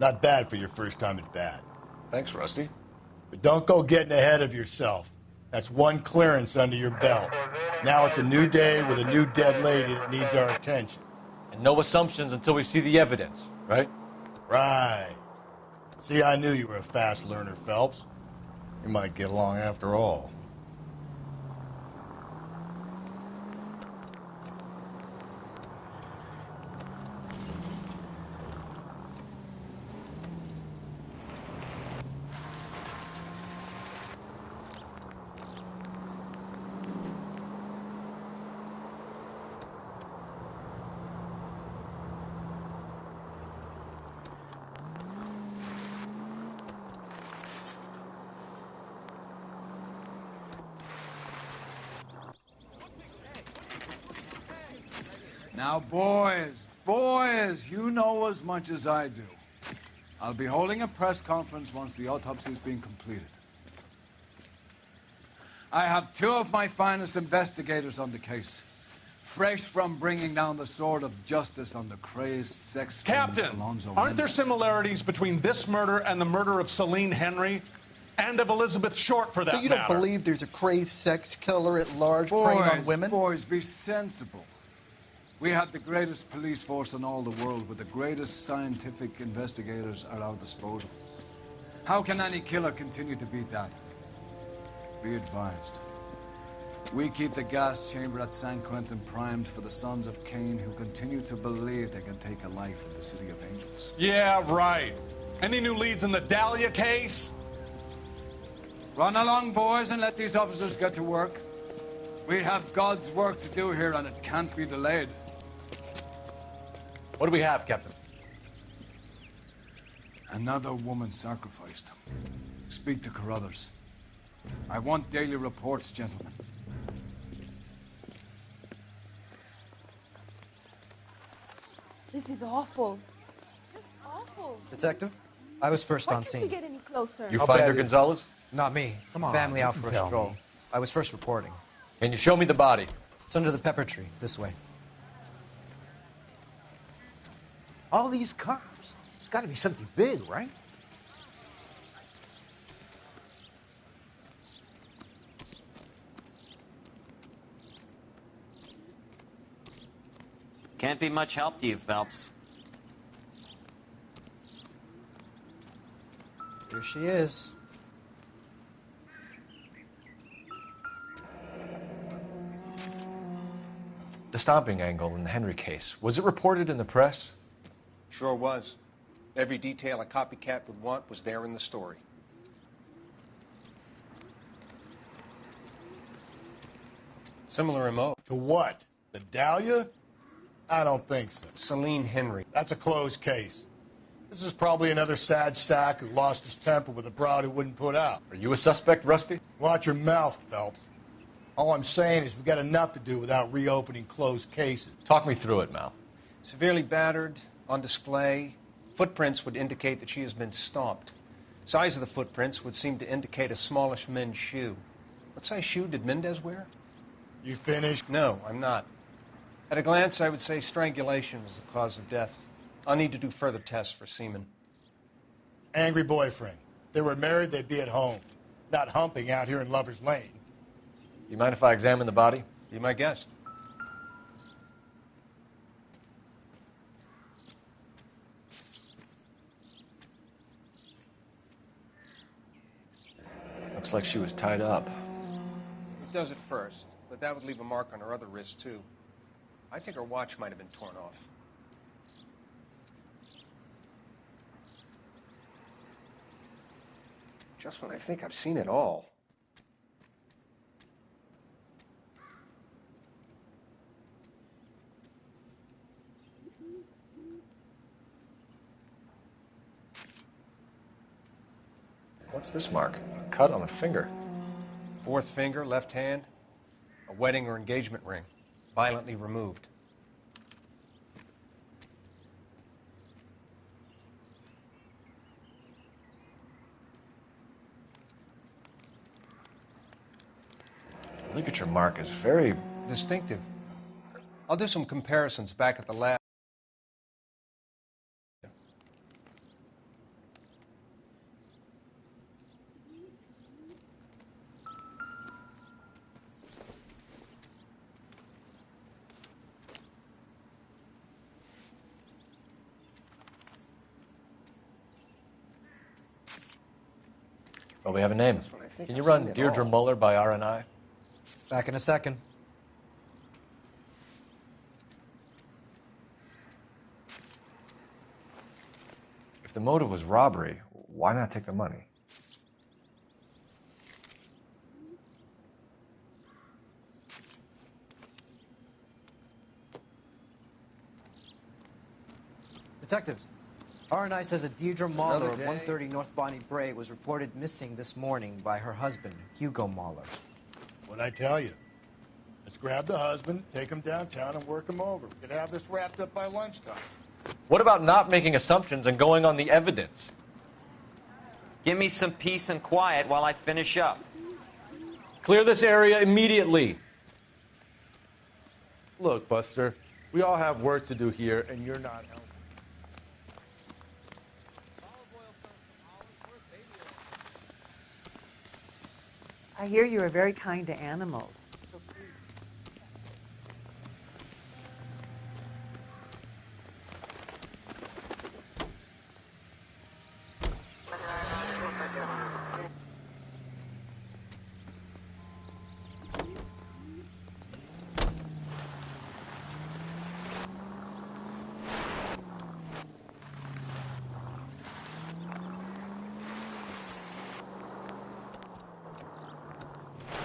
Not bad for your first time at bat. Thanks, Rusty. But don't go getting ahead of yourself. That's one clearance under your belt. Now it's a new day with a new dead lady that needs our attention. And no assumptions until we see the evidence, right? Right. See, I knew you were a fast learner, Phelps. We might get along after all. Now, boys, you know as much as I do. I'll be holding a press conference once the autopsy's been completed. I have two of my finest investigators on the case, fresh from bringing down the sword of justice on the crazed sex Captain, Alonzo aren't there Mendes. similarities between this murder and the murder of Celine Henry? And of Elizabeth Short, for that So you don't matter? believe there's a crazed sex killer at large preying on women? Boys, be sensible. We have the greatest police force in all the world with the greatest scientific investigators at our disposal. How can any killer continue to beat that? Be advised. We keep the gas chamber at San Quentin primed for the sons of Cain who continue to believe they can take a life in the City of Angels. Yeah, right. Any new leads in the Dahlia case? Run along, boys, and let these officers get to work. We have God's work to do here, and it can't be delayed. What do we have, Captain? Another woman sacrificed. Speak to Carruthers. I want daily reports, gentlemen. This is awful. Just awful. Detective, I was first on Why can't we scene. get any closer? You find her, Gonzalez? Not me. Come on, Family you out can for a tell stroll. me. I was first reporting. Can you show me the body? It's under the pepper tree, this way. All these cars. It's got to be something big, right? Can't be much help to you, Phelps. Here she is. The stomping angle in the Henry case. Was it reported in the press? Sure was. Every detail a copycat would want was there in the story. Similar MO. To what? The Dahlia? I don't think so. Celine Henry. That's a closed case. This is probably another sad sack who lost his temper with a broad who wouldn't put out. Are you a suspect, Rusty? Watch your mouth, Phelps. All I'm saying is we got enough to do without reopening closed cases. Talk me through it, Mal. Severely battered, on display. Footprints would indicate that she has been stomped. Size of the footprints would seem to indicate a smallish men's shoe. What size shoe did Mendez wear? You finished? No, I'm not. At a glance, I would say strangulation was the cause of death. I'll need to do further tests for semen. Angry boyfriend. If they were married, they'd be at home, not humping out here in Lover's Lane. You mind if I examine the body? Be my guest. Looks like she was tied up. It does at first, but that would leave a mark on her other wrist, too. I think her watch might have been torn off. Just when I think I've seen it all. What's this mark? A cut on a finger. Fourth finger, left hand. A wedding or engagement ring. Violently removed. The ligature mark is very distinctive. I'll do some comparisons back at the lab. Well, we have a name. Can you run Deirdre Muller by RNI? Back in a second. If the motive was robbery, why not take the money? Detectives, RNI says that Deirdre Mahler of 130 North Bonnie Bray was reported missing this morning by her husband, Hugo Mahler. What'd I tell you? Let's grab the husband, take him downtown, and work him over. We could have this wrapped up by lunchtime. What about not making assumptions and going on the evidence? Give me some peace and quiet while I finish up. Clear this area immediately. Look, Buster, we all have work to do here, and you're not helping. I hear you are very kind to animals. So please.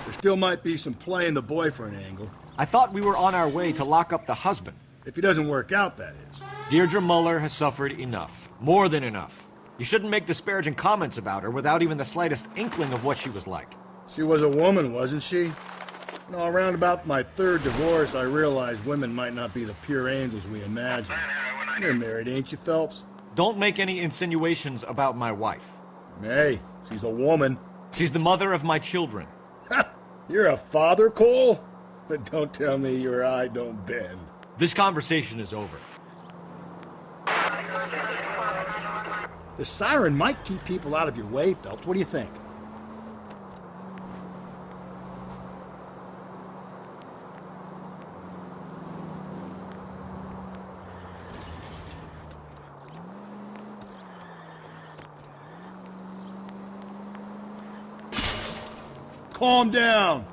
There still might be some playing the boyfriend angle. I thought we were on our way to lock up the husband. If he doesn't work out, that is. Deirdre Muller has suffered enough. More than enough. You shouldn't make disparaging comments about her without even the slightest inkling of what she was like. She was a woman, wasn't she? No, around about my third divorce, I realized women might not be the pure angels we imagine. You're married, ain't you, Phelps? Don't make any insinuations about my wife. Hey, she's a woman. She's the mother of my children. You're a father, Cole? But don't tell me your eye don't bend. This conversation is over. The siren might keep people out of your way, Phelps. What do you think? Calm down.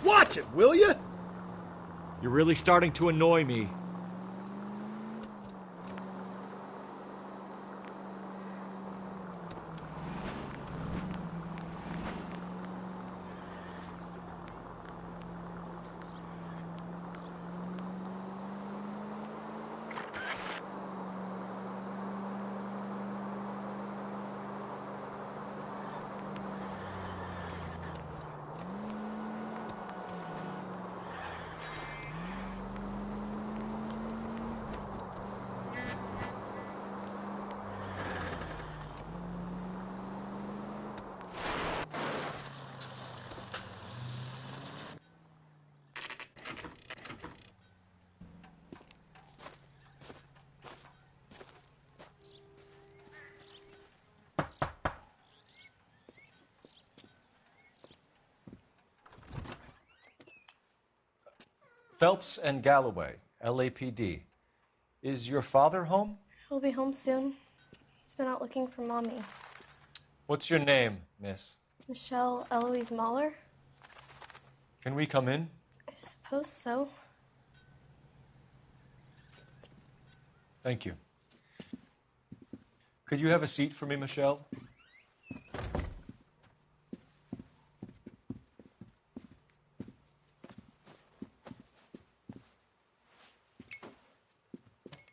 Watch it, will you? You're really starting to annoy me. Phelps and Galloway, LAPD. Is your father home? He'll be home soon. He's been out looking for Mommy. What's your name, miss? Michelle Eloise Mahler? Can we come in? I suppose so. Thank you. Could you have a seat for me, Michelle?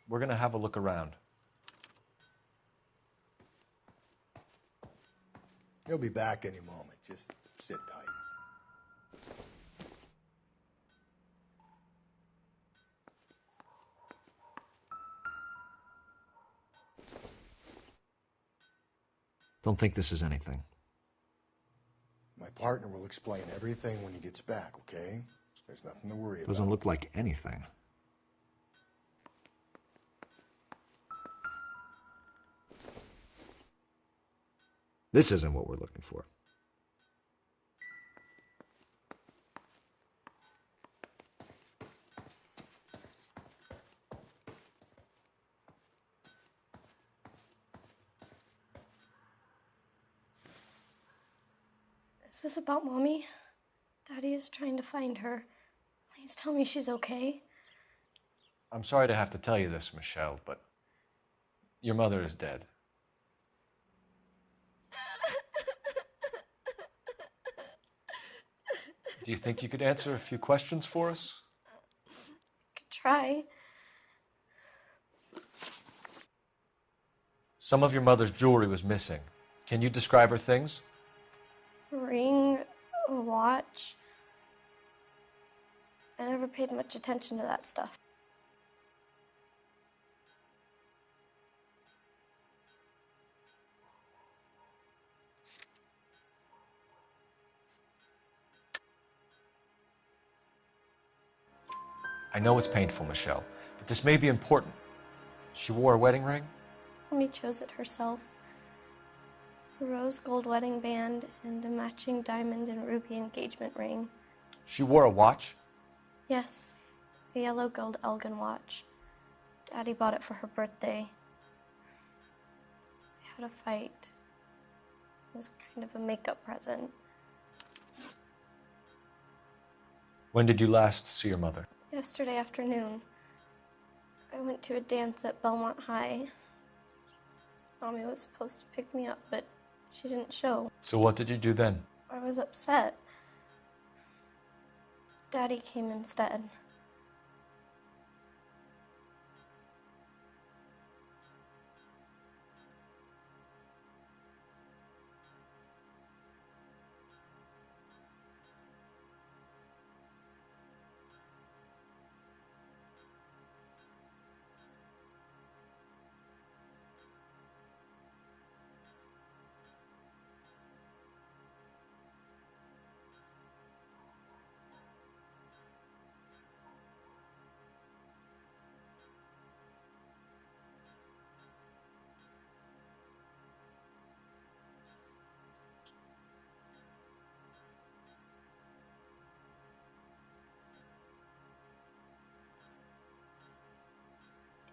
We're going to have a look around. He'll be back any moment. Just sit tight. Don't think this is anything. My partner will explain everything when he gets back, okay? There's nothing to worry about. Doesn't look like anything. This isn't what we're looking for. Is this about Mommy? Daddy is trying to find her. Please tell me she's okay. I'm sorry to have to tell you this, Michelle, but your mother is dead. Do you think you could answer a few questions for us? Could try. Some of your mother's jewelry was missing. Can you describe her things? A ring, a watch. I never paid much attention to that stuff. I know it's painful, Michelle, but this may be important. She wore a wedding ring? Mommy chose it herself. A rose gold wedding band and a matching diamond and ruby engagement ring. She wore a watch? Yes, a yellow gold Elgin watch. Daddy bought it for her birthday. We had a fight. It was kind of a makeup present. When did you last see your mother? Yesterday afternoon. I went to a dance at Belmont High. Mommy was supposed to pick me up, but she didn't show. So what did you do then? I was upset. Daddy came instead.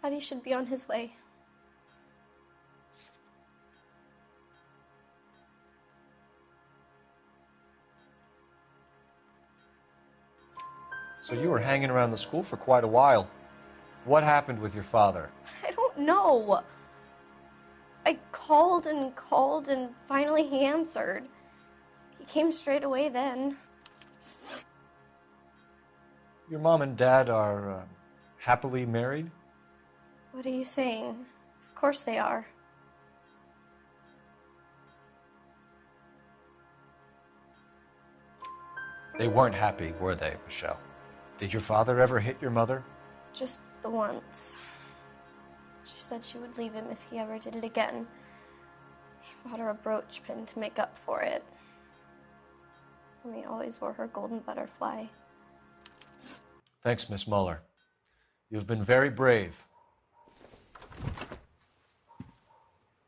Daddy should be on his way. So you were hanging around the school for quite a while. What happened with your father? I don't know. I called and finally he answered. He came straight away then. Your mom and dad are happily married? What are you saying? Of course they are. They weren't happy, were they, Michelle? Did your father ever hit your mother? Just the once. She said she would leave him if he ever did it again. He bought her a brooch pin to make up for it. Mommy always wore her golden butterfly. Thanks, Miss Muller. You've been very brave.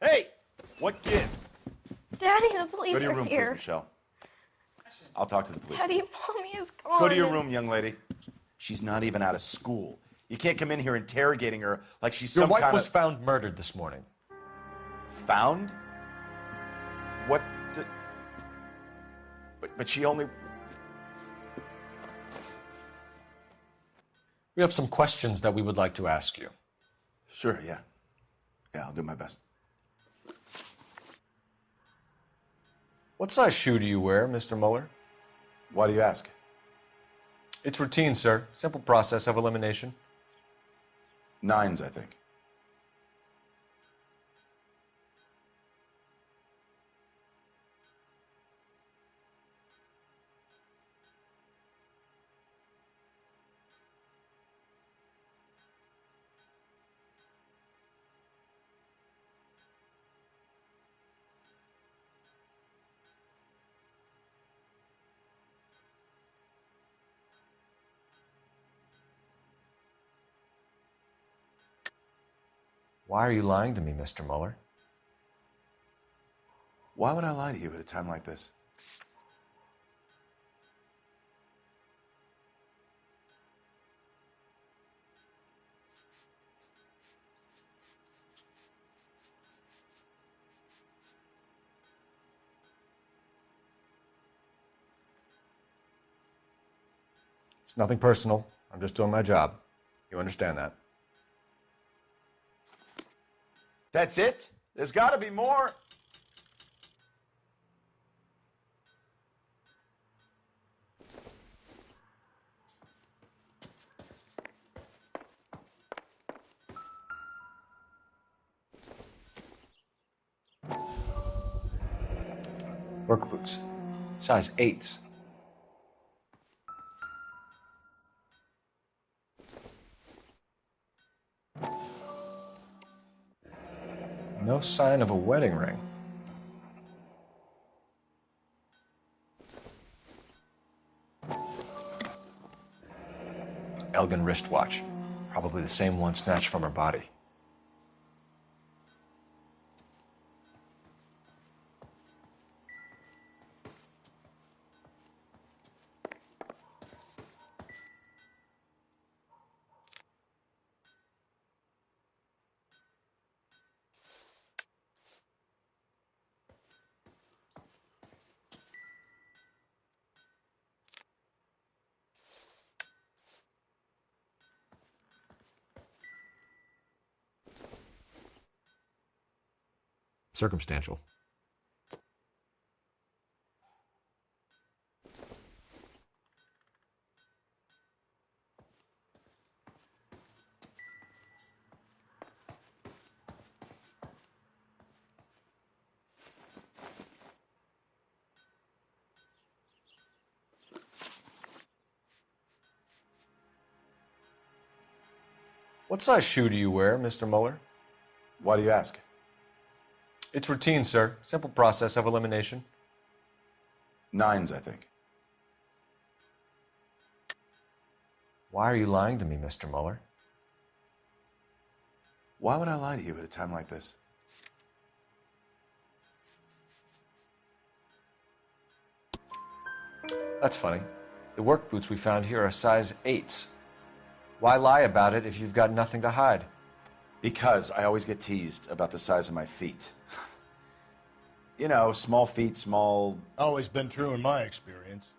Hey! What gives? Daddy, the police Go to your are room, here. please, Michelle. I'll talk to the police. Daddy, Mommy is gone. Go to your room, young lady. She's not even out of school. You can't come in here interrogating her like she's Your some wife kind was of... found murdered this morning. Found? What? But she only... We have some questions that we would like to ask you. Sure, yeah. Yeah, I'll do my best. What size shoe do you wear, Mr. Muller? Why do you ask? It's routine, sir. Simple process of elimination. 9s, I think. Why are you lying to me, Mr. Muller? Why would I lie to you at a time like this? It's nothing personal. I'm just doing my job. You understand that? That's it? There's got to be more. Work boots. Size 8s. No sign of a wedding ring. Elgin wristwatch. Probably the same one snatched from her body. circumstantial. What size shoe do you wear, Mr. Mueller? Why do you ask? It's routine, sir. Simple process of elimination. 9s, I think. Why are you lying to me, Mr. Mueller? Why would I lie to you at a time like this? That's funny. The work boots we found here are size 8s. Why lie about it if you've got nothing to hide? Because I always get teased about the size of my feet. You know, small feet, small... Always been true in my experience.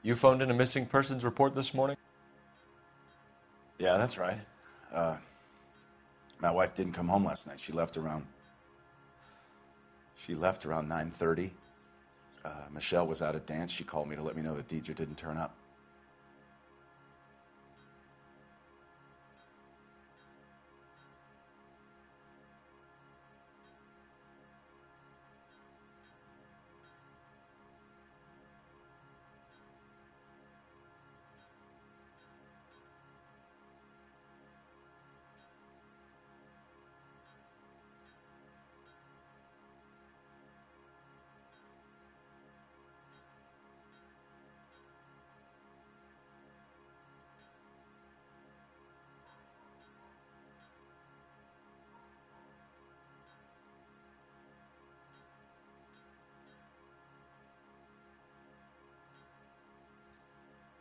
You phoned in a missing persons report this morning? Yeah, that's right. My wife didn't come home last night. She left around 9:30. Michelle was out at dance. She called me to let me know that Deidre didn't turn up.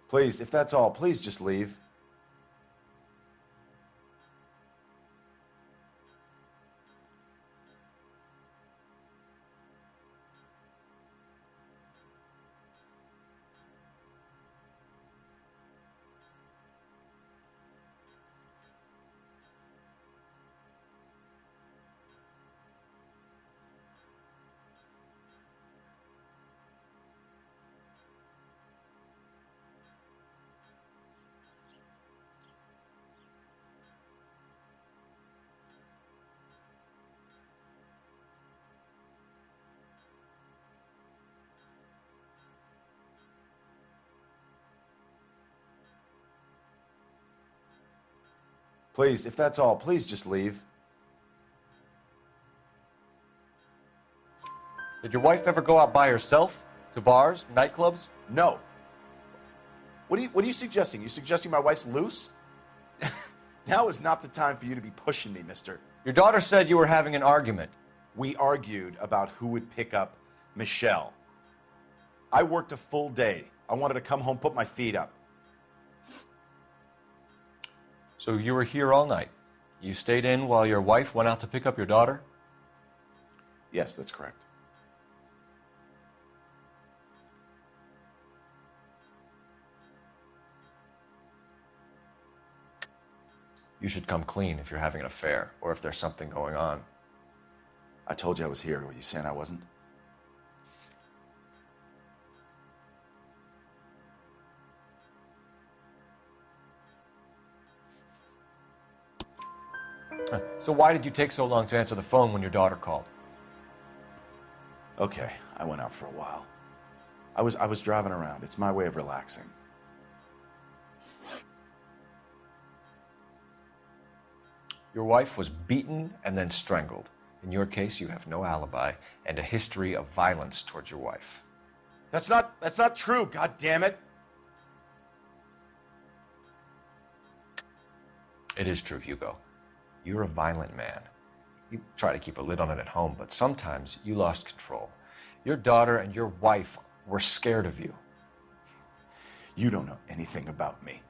Please, if that's all, please just leave. Please, if that's all, please just leave. Did your wife ever go out by herself? To bars, nightclubs? No. What are you suggesting? You suggesting my wife's loose? Now is not the time for you to be pushing me, mister. Your daughter said you were having an argument. We argued about who would pick up Michelle. I worked a full day. I wanted to come home, put my feet up. So you were here all night. You stayed in while your wife went out to pick up your daughter? Yes, that's correct. You should come clean if you're having an affair or if there's something going on. I told you I was here. Were you saying I wasn't? So why did you take so long to answer the phone when your daughter called? Okay, I went out for a while. I was driving around. It's my way of relaxing. Your wife was beaten and then strangled. In your case, you have no alibi and a history of violence towards your wife. That's not true, God damn it. It is true, Hugo. You're a violent man. You try to keep a lid on it at home, but sometimes you lost control. Your daughter and your wife were scared of you. You don't know anything about me.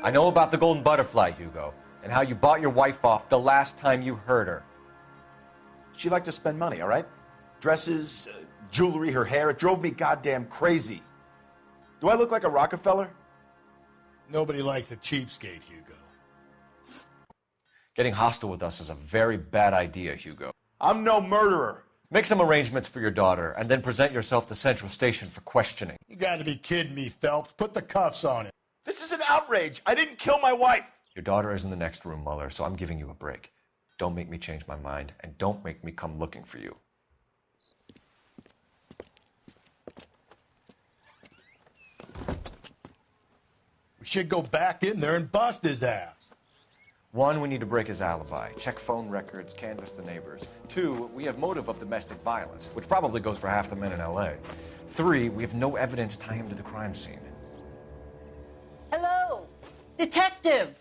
I know about the golden butterfly, Hugo, and how you bought your wife off the last time you heard her. She liked to spend money, all right? Dresses, jewelry, her hair. It drove me goddamn crazy. Do I look like a Rockefeller? Nobody likes a cheapskate, Hugo. Getting hostile with us is a very bad idea, Hugo. I'm no murderer. Make some arrangements for your daughter, and then present yourself to Central Station for questioning. You gotta be kidding me, Phelps. Put the cuffs on him. This is an outrage. I didn't kill my wife. Your daughter is in the next room, Mueller, so I'm giving you a break. Don't make me change my mind, and don't make me come looking for you. We should go back in there and bust his ass. 1, we need to break his alibi. Check phone records, canvass the neighbors. 2, we have motive of domestic violence, which probably goes for half the men in L.A. 3, we have no evidence tying him to the crime scene. Hello, detective.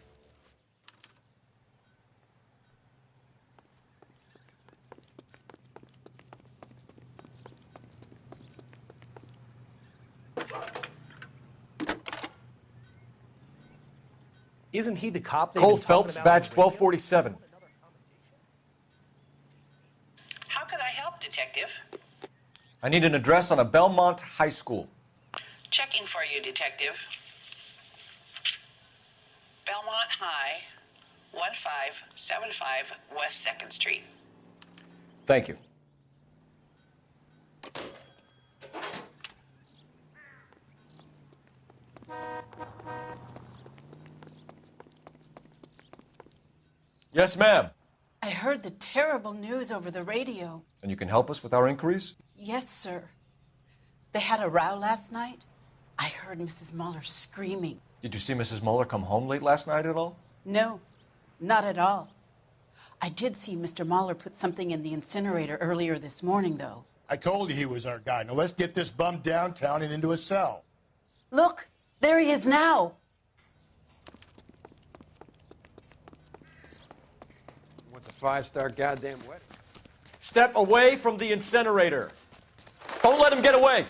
Isn't he the cop? Cole Phelps, badge 1247. How could I help, Detective? I need an address on a Belmont High School. Checking for you, Detective. Belmont High, 1575 West 2nd Street. Thank you. Yes, ma'am. I heard the terrible news over the radio. And you can help us with our inquiries? Yes, sir. They had a row last night. I heard Mrs. Mueller screaming. Did you see Mrs. Mueller come home late last night at all? No, not at all. I did see Mr. Mueller put something in the incinerator earlier this morning, though. I told you he was our guy. Now let's get this bum downtown and into a cell. Look, there he is now. What's a 5-star goddamn wedding? Step away from the incinerator. Don't let him get away.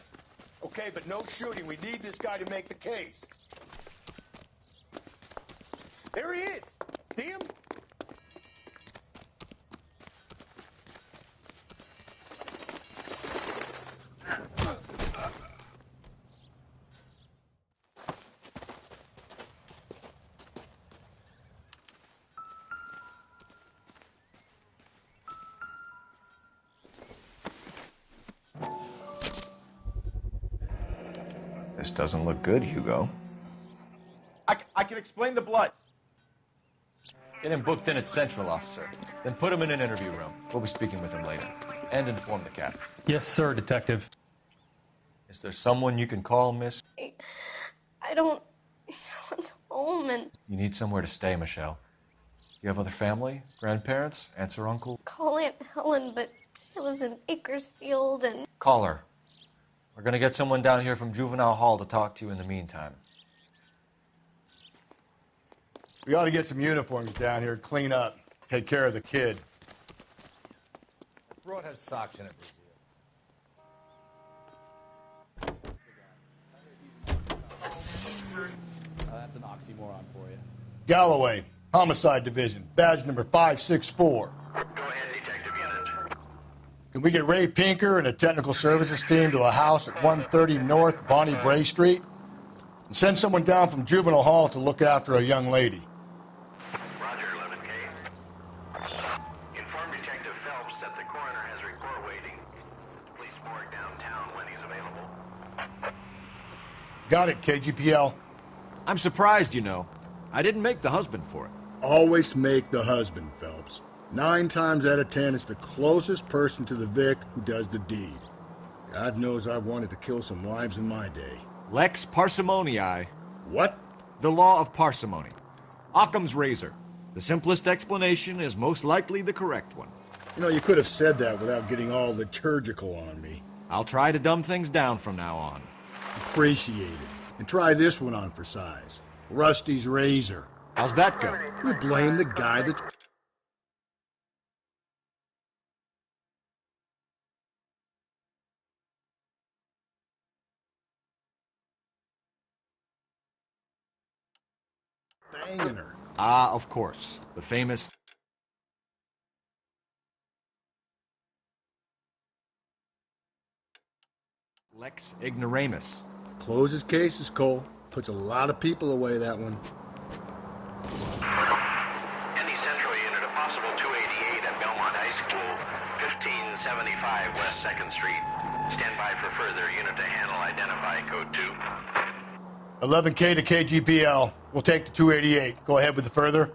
Okay, but no shooting. We need this guy to make the case. There he is. See him? This doesn't look good, Hugo. I can explain the blood. Get him booked in at Central, officer. Then put him in an interview room. We'll be speaking with him later. And inform the captain. Yes, sir, detective. Is there someone you can call, miss? I don't want home and You need somewhere to stay, Michelle. You have other family? Grandparents? Aunts or uncle? call Aunt Helen, but she lives in Bakersfield and Call her. We're gonna get someone down here from Juvenile Hall to talk to you in the meantime. We ought to get some uniforms down here, clean up, take care of the kid. Broad has socks in it. That's an oxymoron for you. Galloway, Homicide Division, badge number 564. Go ahead, Detective Unit. Can we get Ray Pinker and a technical services team to a house at 130 North Bonnie Bray Street? And send someone down from Juvenile Hall to look after a young lady. Roger, 11K. Inform Detective Phelps that the coroner has a report waiting at the police morgue downtown when he's available. Got it, KGPL. I'm surprised, you know. I didn't make the husband for it. Always make the husband, Phelps. 9 times out of 10, it's the closest person to the Vic who does the deed. God knows I wanted to kill some wives in my day. Lex parsimoniae. What? The law of parsimony. Occam's razor. The simplest explanation is most likely the correct one. You know, you could have said that without getting all liturgical on me. I'll try to dumb things down from now on. Appreciate it. And try this one on for size. Rusty's razor. How's that go? You blame the guy that... hanging her. Ah, of course. The famous... Lex ignoramus. Closes cases, Cole. Puts a lot of people away, that one. Any Central unit, a possible 288 at Belmont High School, 1575 West 2nd Street. Stand by for further unit to handle. Identify code 2. 11K to KGPL. We'll take the 288. Go ahead with the further.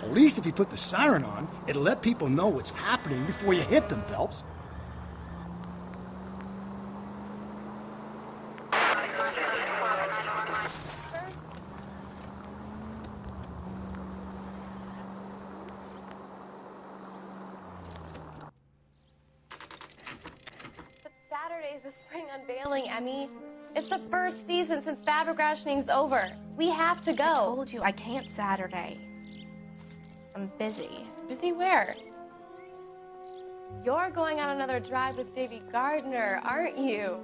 At least if you put the siren on, it'll let people know what's happening before you hit them, Phelps. But Saturday's the spring unveiling, Emmy. It's the first season since fabric rationing's over. We have to go. I told you I can't Saturday. I'm busy. Busy where? You're going on another drive with Davy Gardner, aren't you?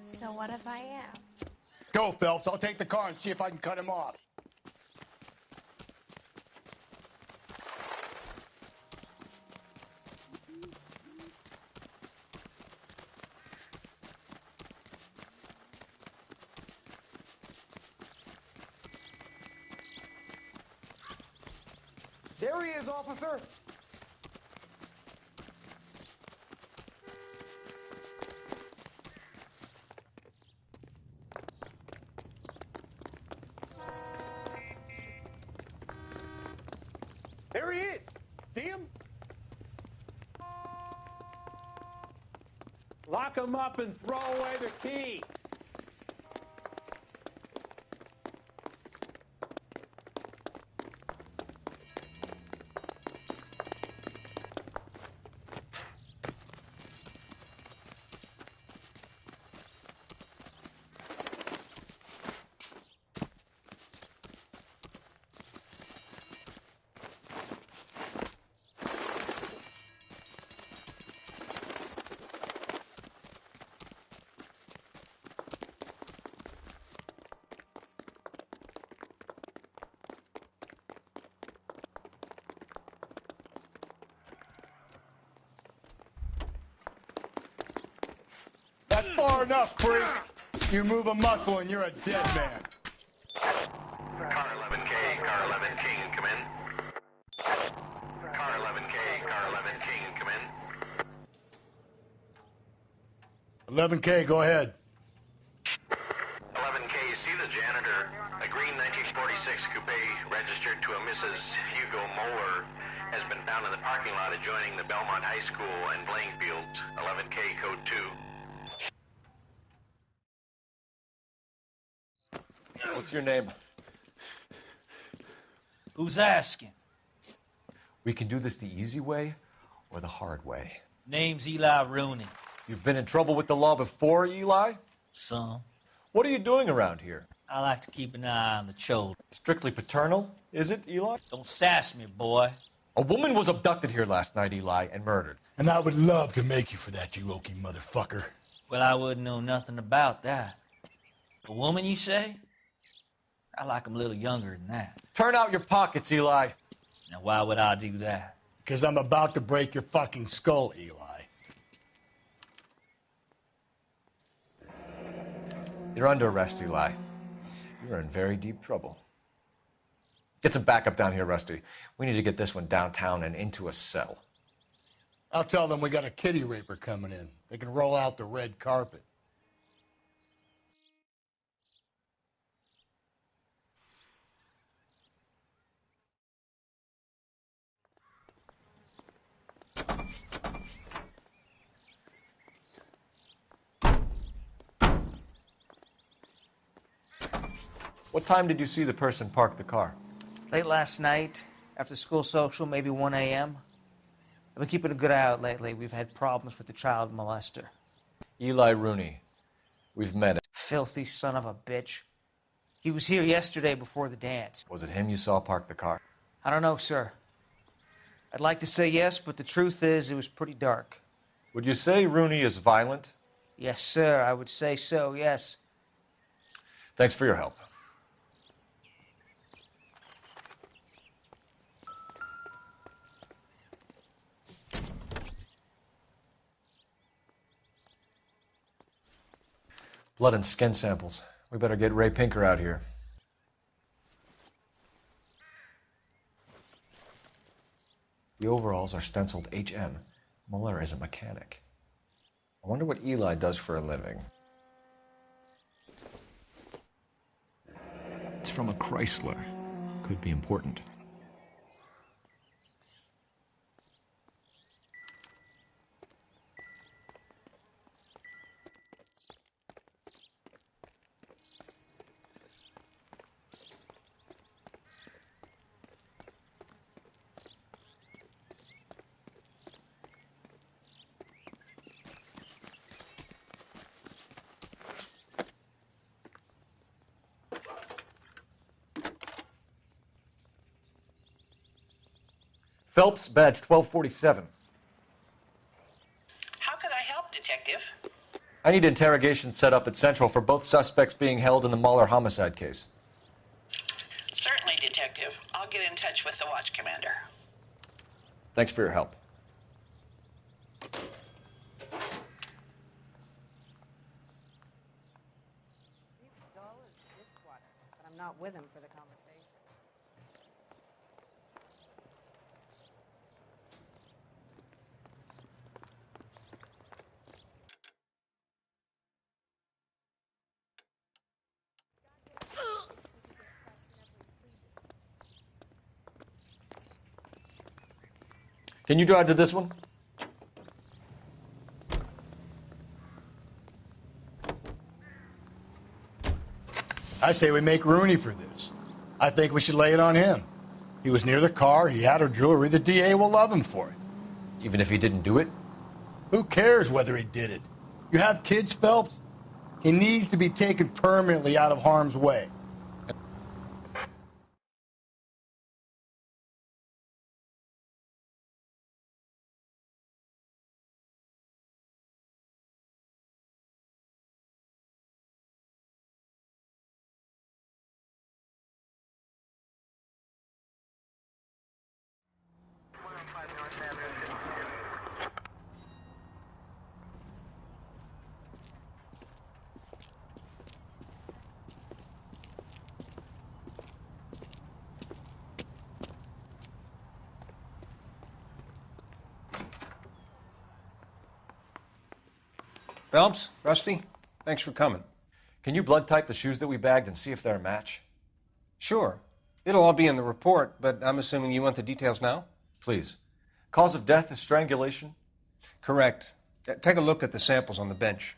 So what if I am? Go, Phelps. I'll take the car and see if I can cut him off. There he is, officer. There he is. See him? Lock him up and throw away the key. That's far enough, freak. You move a muscle and you're a dead man. Car 11K, car 11 King, come in. Car 11K, car 11 King, come in. 11K, go ahead. 11K, see the janitor. A green 1946 coupe registered to a Mrs. Hugo Moeller has been found in the parking lot adjoining the Belmont High School and playing fields. 11K, code 2. What's your name? Who's asking? We can do this the easy way or the hard way. Name's Eli Rooney. You've been in trouble with the law before, Eli? Some. What are you doing around here? I like to keep an eye on the children. Strictly paternal, is it, Eli? Don't sass me, boy. A woman was abducted here last night, Eli, and murdered. And I would love to make you for that, you oaky motherfucker. Well, I wouldn't know nothing about that. A woman, you say? I like 'em a little younger than that. Turn out your pockets, Eli. Now, why would I do that? Because I'm about to break your fucking skull, Eli. You're under arrest, Eli. You're in very deep trouble. Get some backup down here, Rusty. We need to get this one downtown and into a cell. I'll tell them we got a kitty raper coming in. They can roll out the red carpet. What time did you see the person park the car? Late last night, after school social, maybe 1 a.m. I've been keeping a good eye out lately. We've had problems with the child molester. Eli Rooney. We've met him. Filthy son of a bitch. He was here yesterday before the dance. Was it him you saw park the car? I don't know, sir. I'd like to say yes, but the truth is it was pretty dark. Would you say Rooney is violent? Yes, sir. I would say so, yes. Thanks for your help. Blood and skin samples. We better get Ray Pinker out here. The overalls are stenciled HM. Muller is a mechanic. I wonder what Eli does for a living. It's from a Chrysler. Could be important. Phelps, badge 1247. How could I help, Detective? I need interrogation set up at Central for both suspects being held in the Mahler homicide case. Certainly, Detective. I'll get in touch with the watch commander. Thanks for your help. He's dull as dishwater, but I'm not with him for the conversation. Can you drive to this one? I say we make Rooney for this. I think we should lay it on him. He was near the car, he had her jewelry, the DA will love him for it. Even if he didn't do it? Who cares whether he did it? You have kids, Phelps? He needs to be taken permanently out of harm's way. Phelps, Rusty, thanks for coming. Can you blood type the shoes that we bagged and see if they're a match? Sure. It'll all be in the report, but I'm assuming you want the details now? Please. Cause of death is strangulation? Correct. Take a look at the samples on the bench.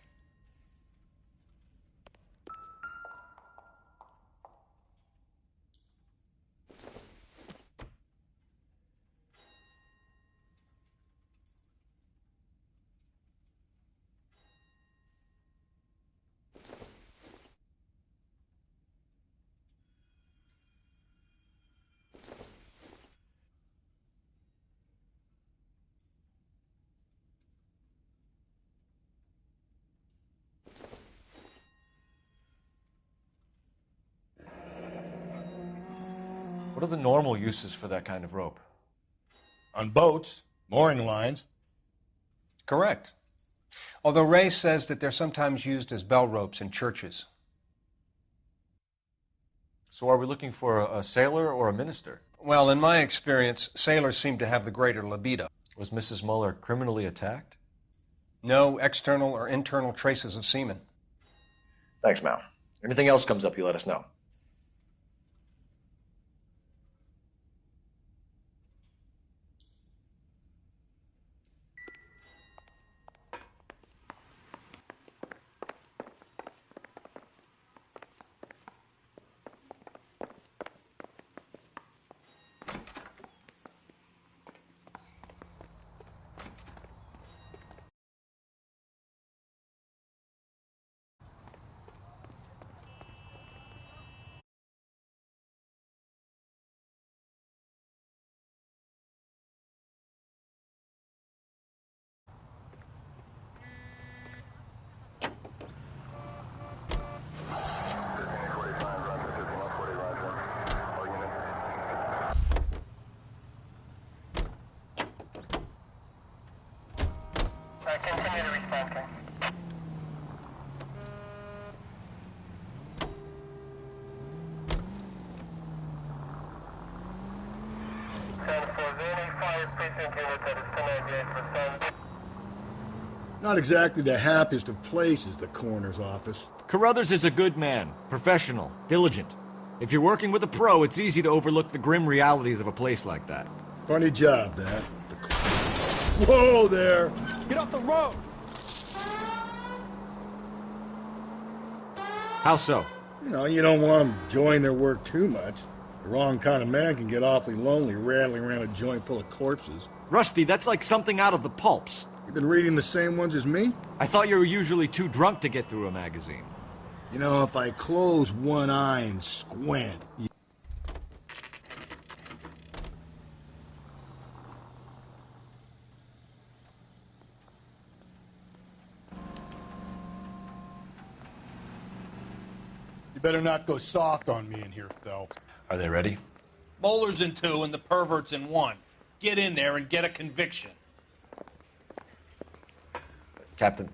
What are the normal uses for that kind of rope? On boats, mooring lines. Correct. Although Ray says that they're sometimes used as bell ropes in churches. So are we looking for a sailor or a minister? Well, in my experience, sailors seem to have the greater libido. Was Mrs. Mueller criminally attacked? No external or internal traces of semen. Thanks, Mal. Anything else comes up, you let us know. Continue to respond, sir. Not exactly the happiest of places, the coroner's office. Carruthers is a good man, professional, diligent. If you're working with a pro, it's easy to overlook the grim realities of a place like that. Funny job, that. Whoa there! Get off the road! How so? You don't want them enjoying their work too much. The wrong kind of man can get awfully lonely rattling around a joint full of corpses. Rusty, that's like something out of the pulps. You've been reading the same ones as me? I thought you were usually too drunk to get through a magazine. If I close one eye and squint... You better not go soft on me in here, Phelps. Are they ready? Moeller's in 2 and the pervert's in 1. Get in there and get a conviction. Captain,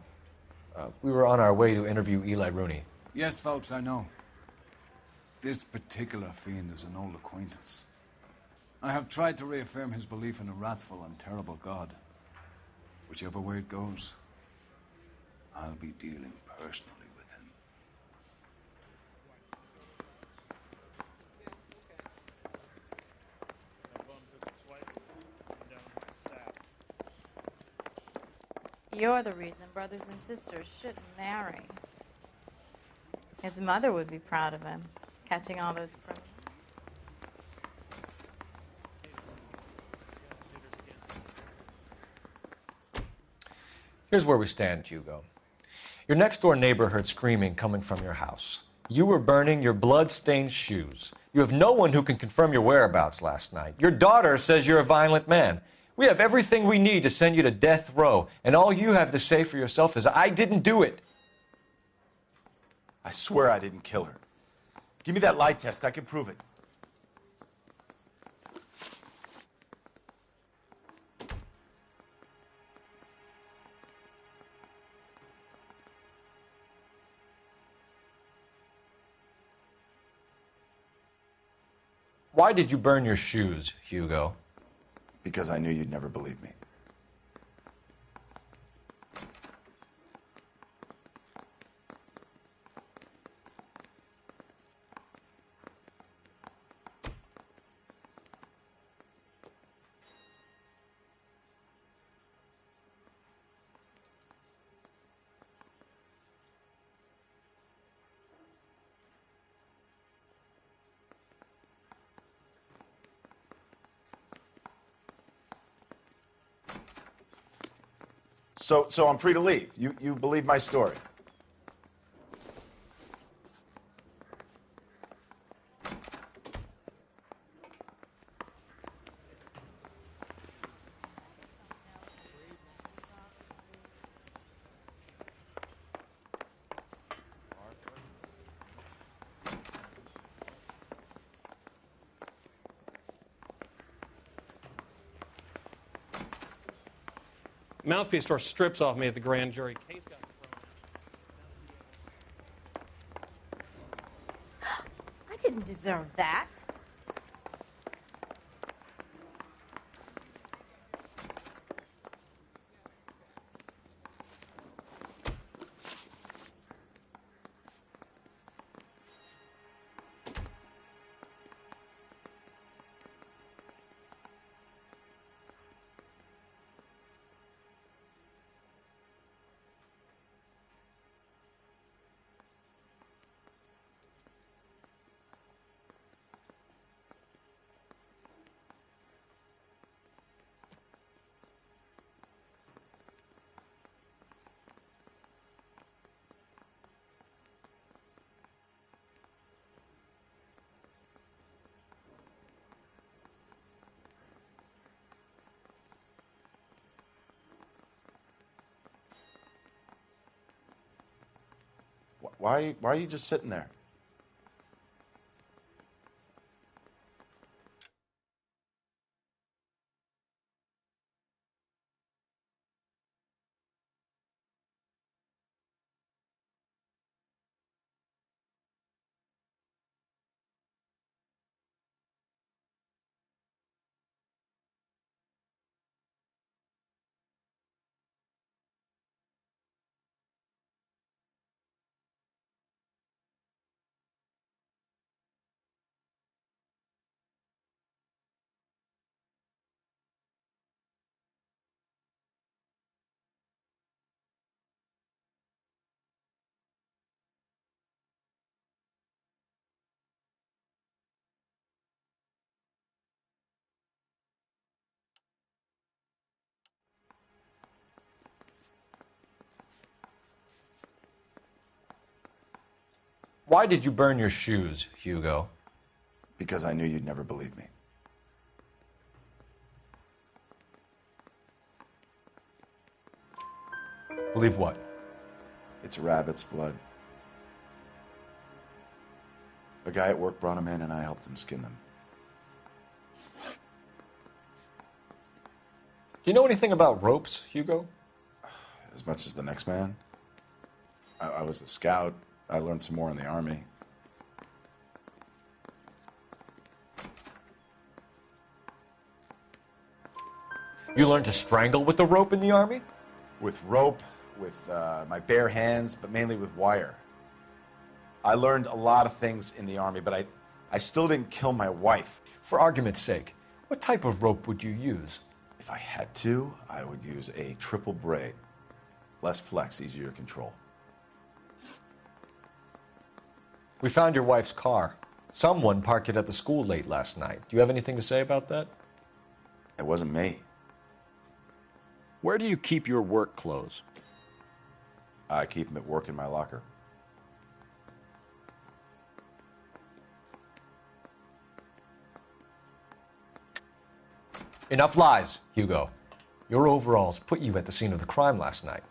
we were on our way to interview Eli Rooney. Yes, Phelps, I know. This particular fiend is an old acquaintance. I have tried to reaffirm his belief in a wrathful and terrible God. Whichever way it goes, I'll be dealing personally with him. You're the reason brothers and sisters shouldn't marry. His mother would be proud of him, catching all those criminals. Here's where we stand, Hugo. Your next-door neighbor heard screaming coming from your house. You were burning your blood-stained shoes. You have no one who can confirm your whereabouts last night. Your daughter says you're a violent man. We have everything we need to send you to death row, and all you have to say for yourself is, I didn't do it. I swear I didn't kill her. Give me that lie test. I can prove it. Why did you burn your shoes, Hugo? Because I knew you'd never believe me. So I'm free to leave. You believe my story. Mouthpiece store strips off me at the grand jury. Case got I didn't deserve that. Why are you just sitting there? Why did you burn your shoes, Hugo? Because I knew you'd never believe me. Believe what? It's rabbit's blood. A guy at work brought him in and I helped him skin them. Do you know anything about ropes, Hugo? As much as the next man. I was a scout. I learned some more in the Army. You learned to strangle with the rope in the Army? With rope, with my bare hands, but mainly with wire. I learned a lot of things in the Army, but I still didn't kill my wife. For argument's sake, what type of rope would you use? If I had to, I would use a triple braid. Less flex, easier to control. We found your wife's car. Someone parked it at the school late last night. Do you have anything to say about that? It wasn't me. Where do you keep your work clothes? I keep them at work in my locker. Enough lies, Hugo. Your overalls put you at the scene of the crime last night.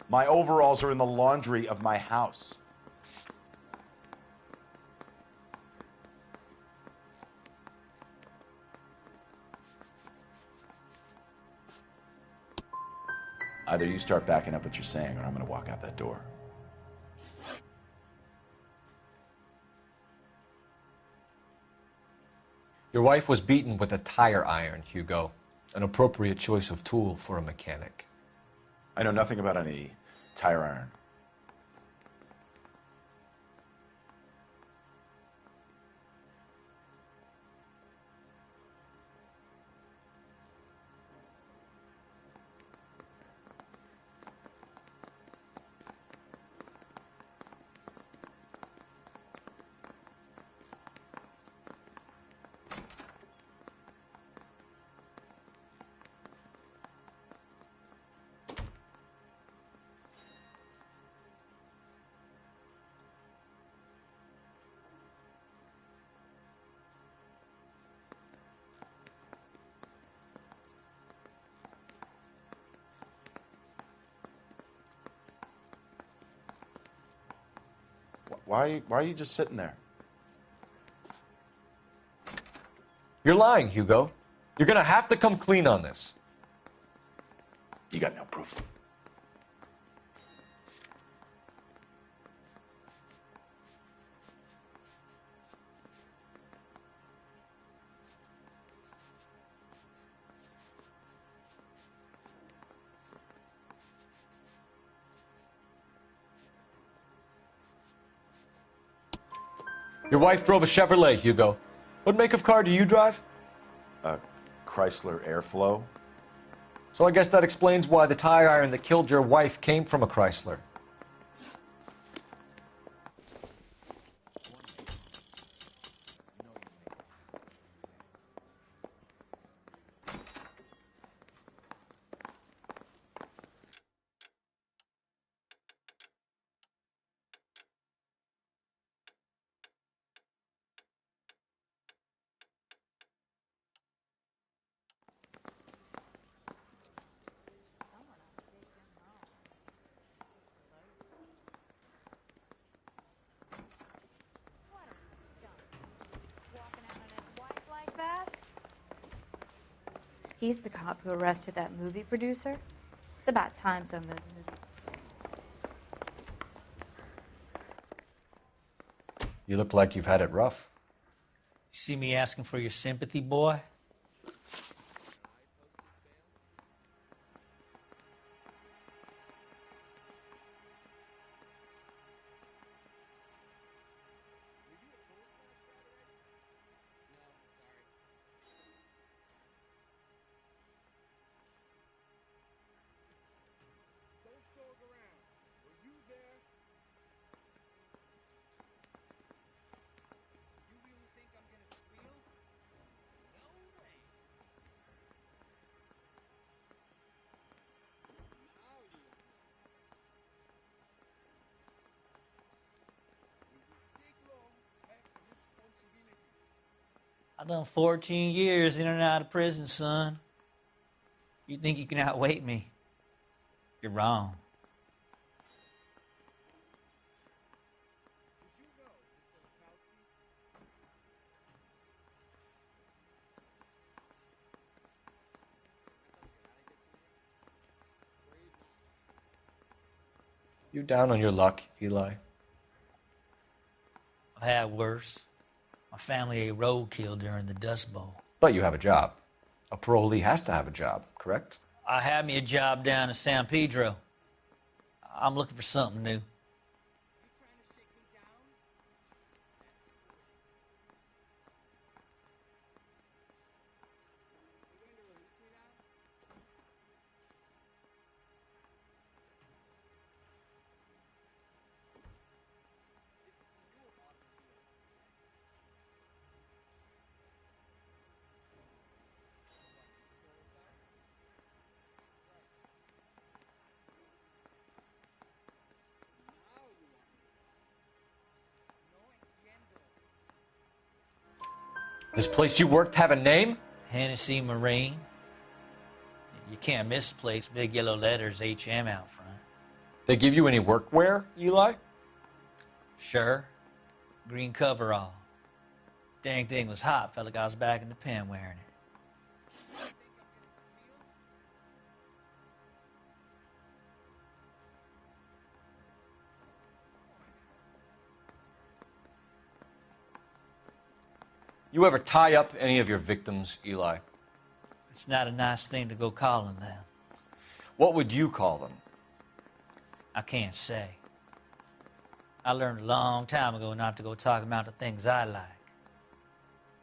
My overalls are in the laundry of my house. Either you start backing up what you're saying, or I'm going to walk out that door. Your wife was beaten with a tire iron, Hugo. An appropriate choice of tool for a mechanic. I know nothing about any tire iron. Why are you just sitting there? You're lying, Hugo. You're gonna have to come clean on this. You got no proof. Your wife drove a Chevrolet, Hugo. What make of car do you drive? A Chrysler Airflow. So I guess that explains why the tire iron that killed your wife came from a Chrysler. He's the cop who arrested that movie producer. It's about time some of those movies. You look like you've had it rough. You see me asking for your sympathy, boy? I done 14 years in and out of prison, son. You think you can outweight me? You're wrong. You down on your luck, Eli? I've had worse. My family ate roadkill during the Dust Bowl. But you have a job. A parolee has to have a job, correct? I had me a job down in San Pedro. I'm looking for something new. This place you worked have a name? Hennessy Marine. You can't miss the place. Big yellow letters, HM out front. They give you any workwear, Eli? Sure. Green coverall. Dang thing was hot. Felt like I was back in the pen wearing it. You ever tie up any of your victims, Eli? It's not a nice thing to go calling them. What would you call them? I can't say. I learned a long time ago not to go talking about the things I like.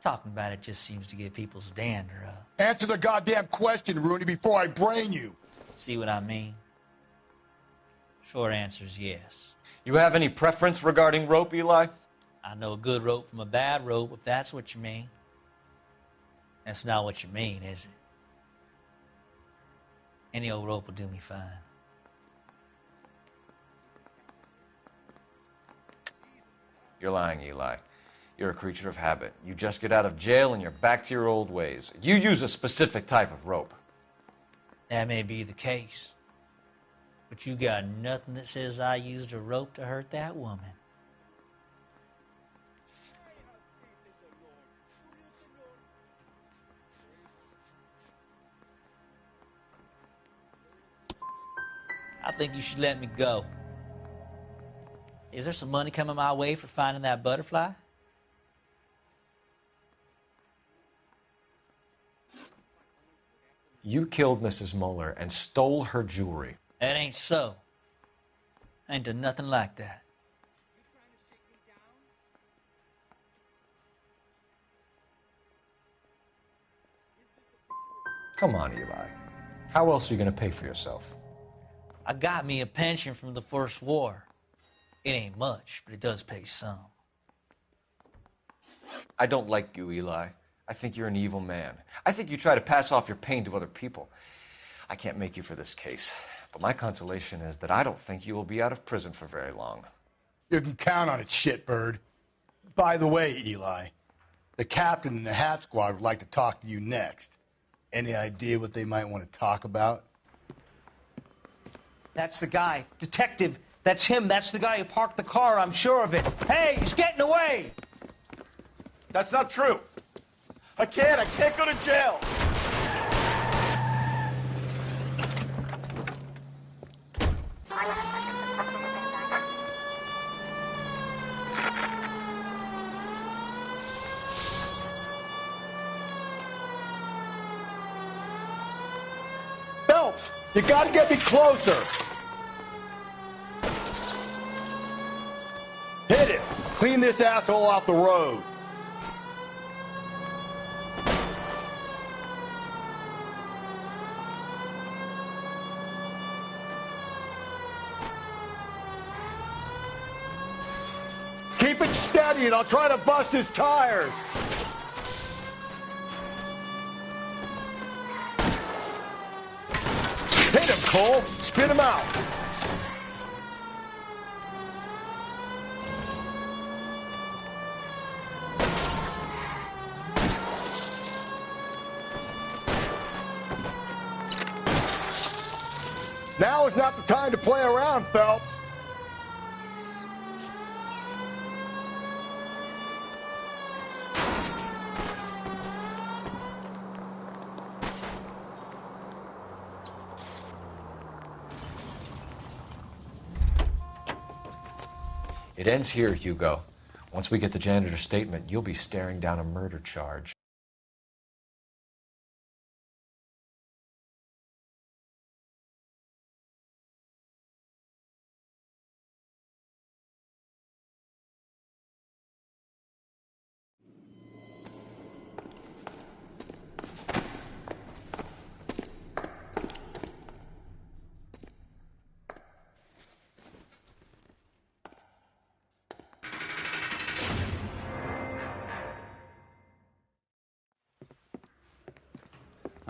Talking about it just seems to get people's dander up. Answer the goddamn question, Rooney, before I brain you. See what I mean? Short answer is yes. You have any preference regarding rope, Eli? I know a good rope from a bad rope, if that's what you mean. That's not what you mean, is it? Any old rope will do me fine. You're lying, Eli. You're a creature of habit. You just get out of jail and you're back to your old ways. You use a specific type of rope. That may be the case. But you got nothing that says I used a rope to hurt that woman. I think you should let me go. Is there some money coming my way for finding that butterfly? You killed Mrs. Moeller and stole her jewelry. That ain't so. I ain't done nothing like that. Come on, Eli. How else are you going to pay for yourself? I got me a pension from the First War. It ain't much, but it does pay some. I don't like you, Eli. I think you're an evil man. I think you try to pass off your pain to other people. I can't make you for this case, but my consolation is that I don't think you will be out of prison for very long. You can count on it, shitbird. By the way, Eli, the captain and the hat squad would like to talk to you next. Any idea what they might want to talk about? That's the guy. Detective, that's him. That's the guy who parked the car, I'm sure of it. Hey, he's getting away! That's not true. I can't go to jail. Phelps, you gotta get me closer. Hit it. Clean this asshole off the road. Keep it steady and I'll try to bust his tires. Hit him, Cole. Spit him out. Now is not the time to play around, Phelps. It ends here, Hugo. Once we get the janitor's statement, you'll be staring down a murder charge.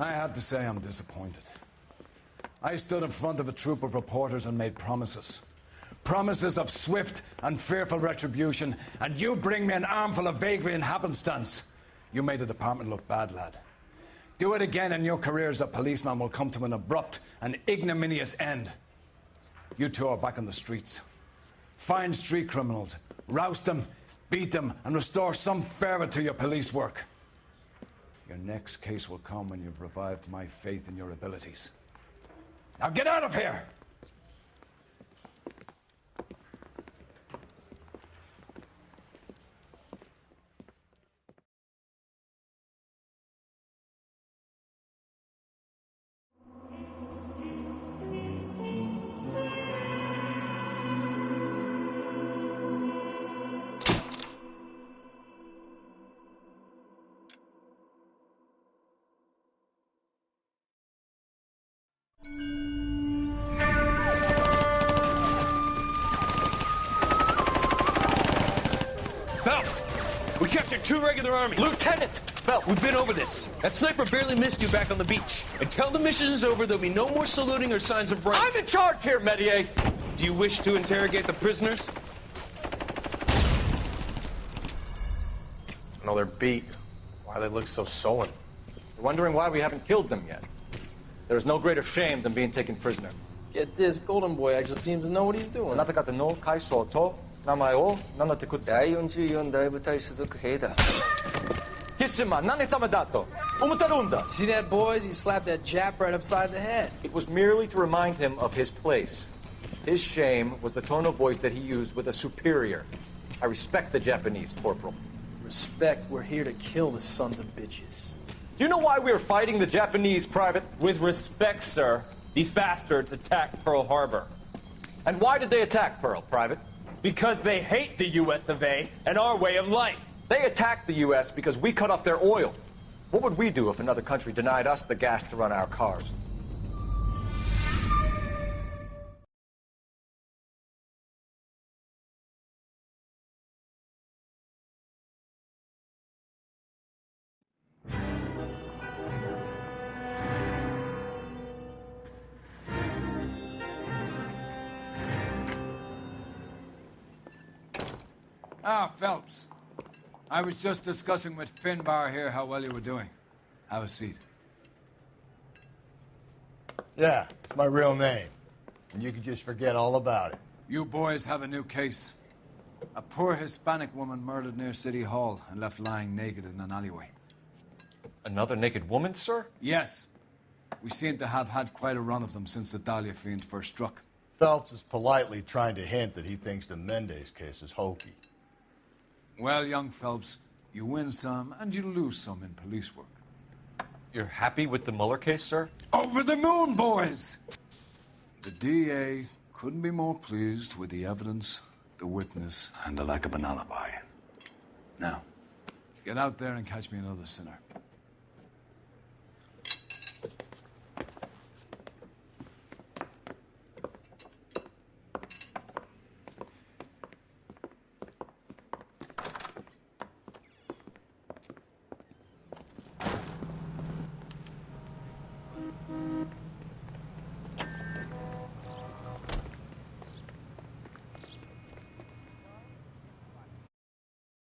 I have to say I'm disappointed. I stood in front of a troop of reporters and made promises. Promises of swift and fearful retribution, and you bring me an armful of vagary and happenstance. You made the department look bad, lad. Do it again and your career as a policeman will come to an abrupt and ignominious end. You two are back on the streets. Find street criminals, roust them, beat them, and restore some fervor to your police work. Your next case will come when you've revived my faith in your abilities. Now get out of here! Two regular army. Lieutenant! Well, we've been over this. That sniper barely missed you back on the beach. Until the mission is over, there'll be no more saluting or signs of rank. I'm in charge here, Medier! Do you wish to interrogate the prisoners? No, they're beat. Why they look so sullen? You're wondering why we haven't killed them yet. There is no greater shame than being taken prisoner. Get this, Golden Boy actually seems to know what he's doing. 名前を名乗ってください。第44大部隊所属兵だ。キスマ、何様だと思ってるんだ。See that, boys? He slapped that Jap right upside the head. It was merely to remind him of his place. His shame was the tone of voice that he used with a superior. I respect the Japanese, Corporal. Respect, we're here to kill the sons of bitches. Do you know why we are fighting the Japanese, Private? With respect, sir, these bastards attacked Pearl Harbor. And why did they attack Pearl, Private? Because they hate the U.S. of A. and our way of life. They attacked the U.S. because we cut off their oil. What would we do if another country denied us the gas to run our cars? Ah, Phelps. I was just discussing with Finbar here how well you were doing. Have a seat. Yeah, it's my real name. And you can just forget all about it. You boys have a new case. A poor Hispanic woman murdered near City Hall and left lying naked in an alleyway. Another naked woman, sir? Yes. We seem to have had quite a run of them since the Dahlia fiend first struck. Phelps is politely trying to hint that he thinks the Mendez case is hokey. Well, young Phelps, you win some and you lose some in police work. You're happy with the Mueller case, sir? Over the moon, boys! The DA couldn't be more pleased with the evidence, the witness, and the lack of an alibi. Now, get out there and catch me another sinner.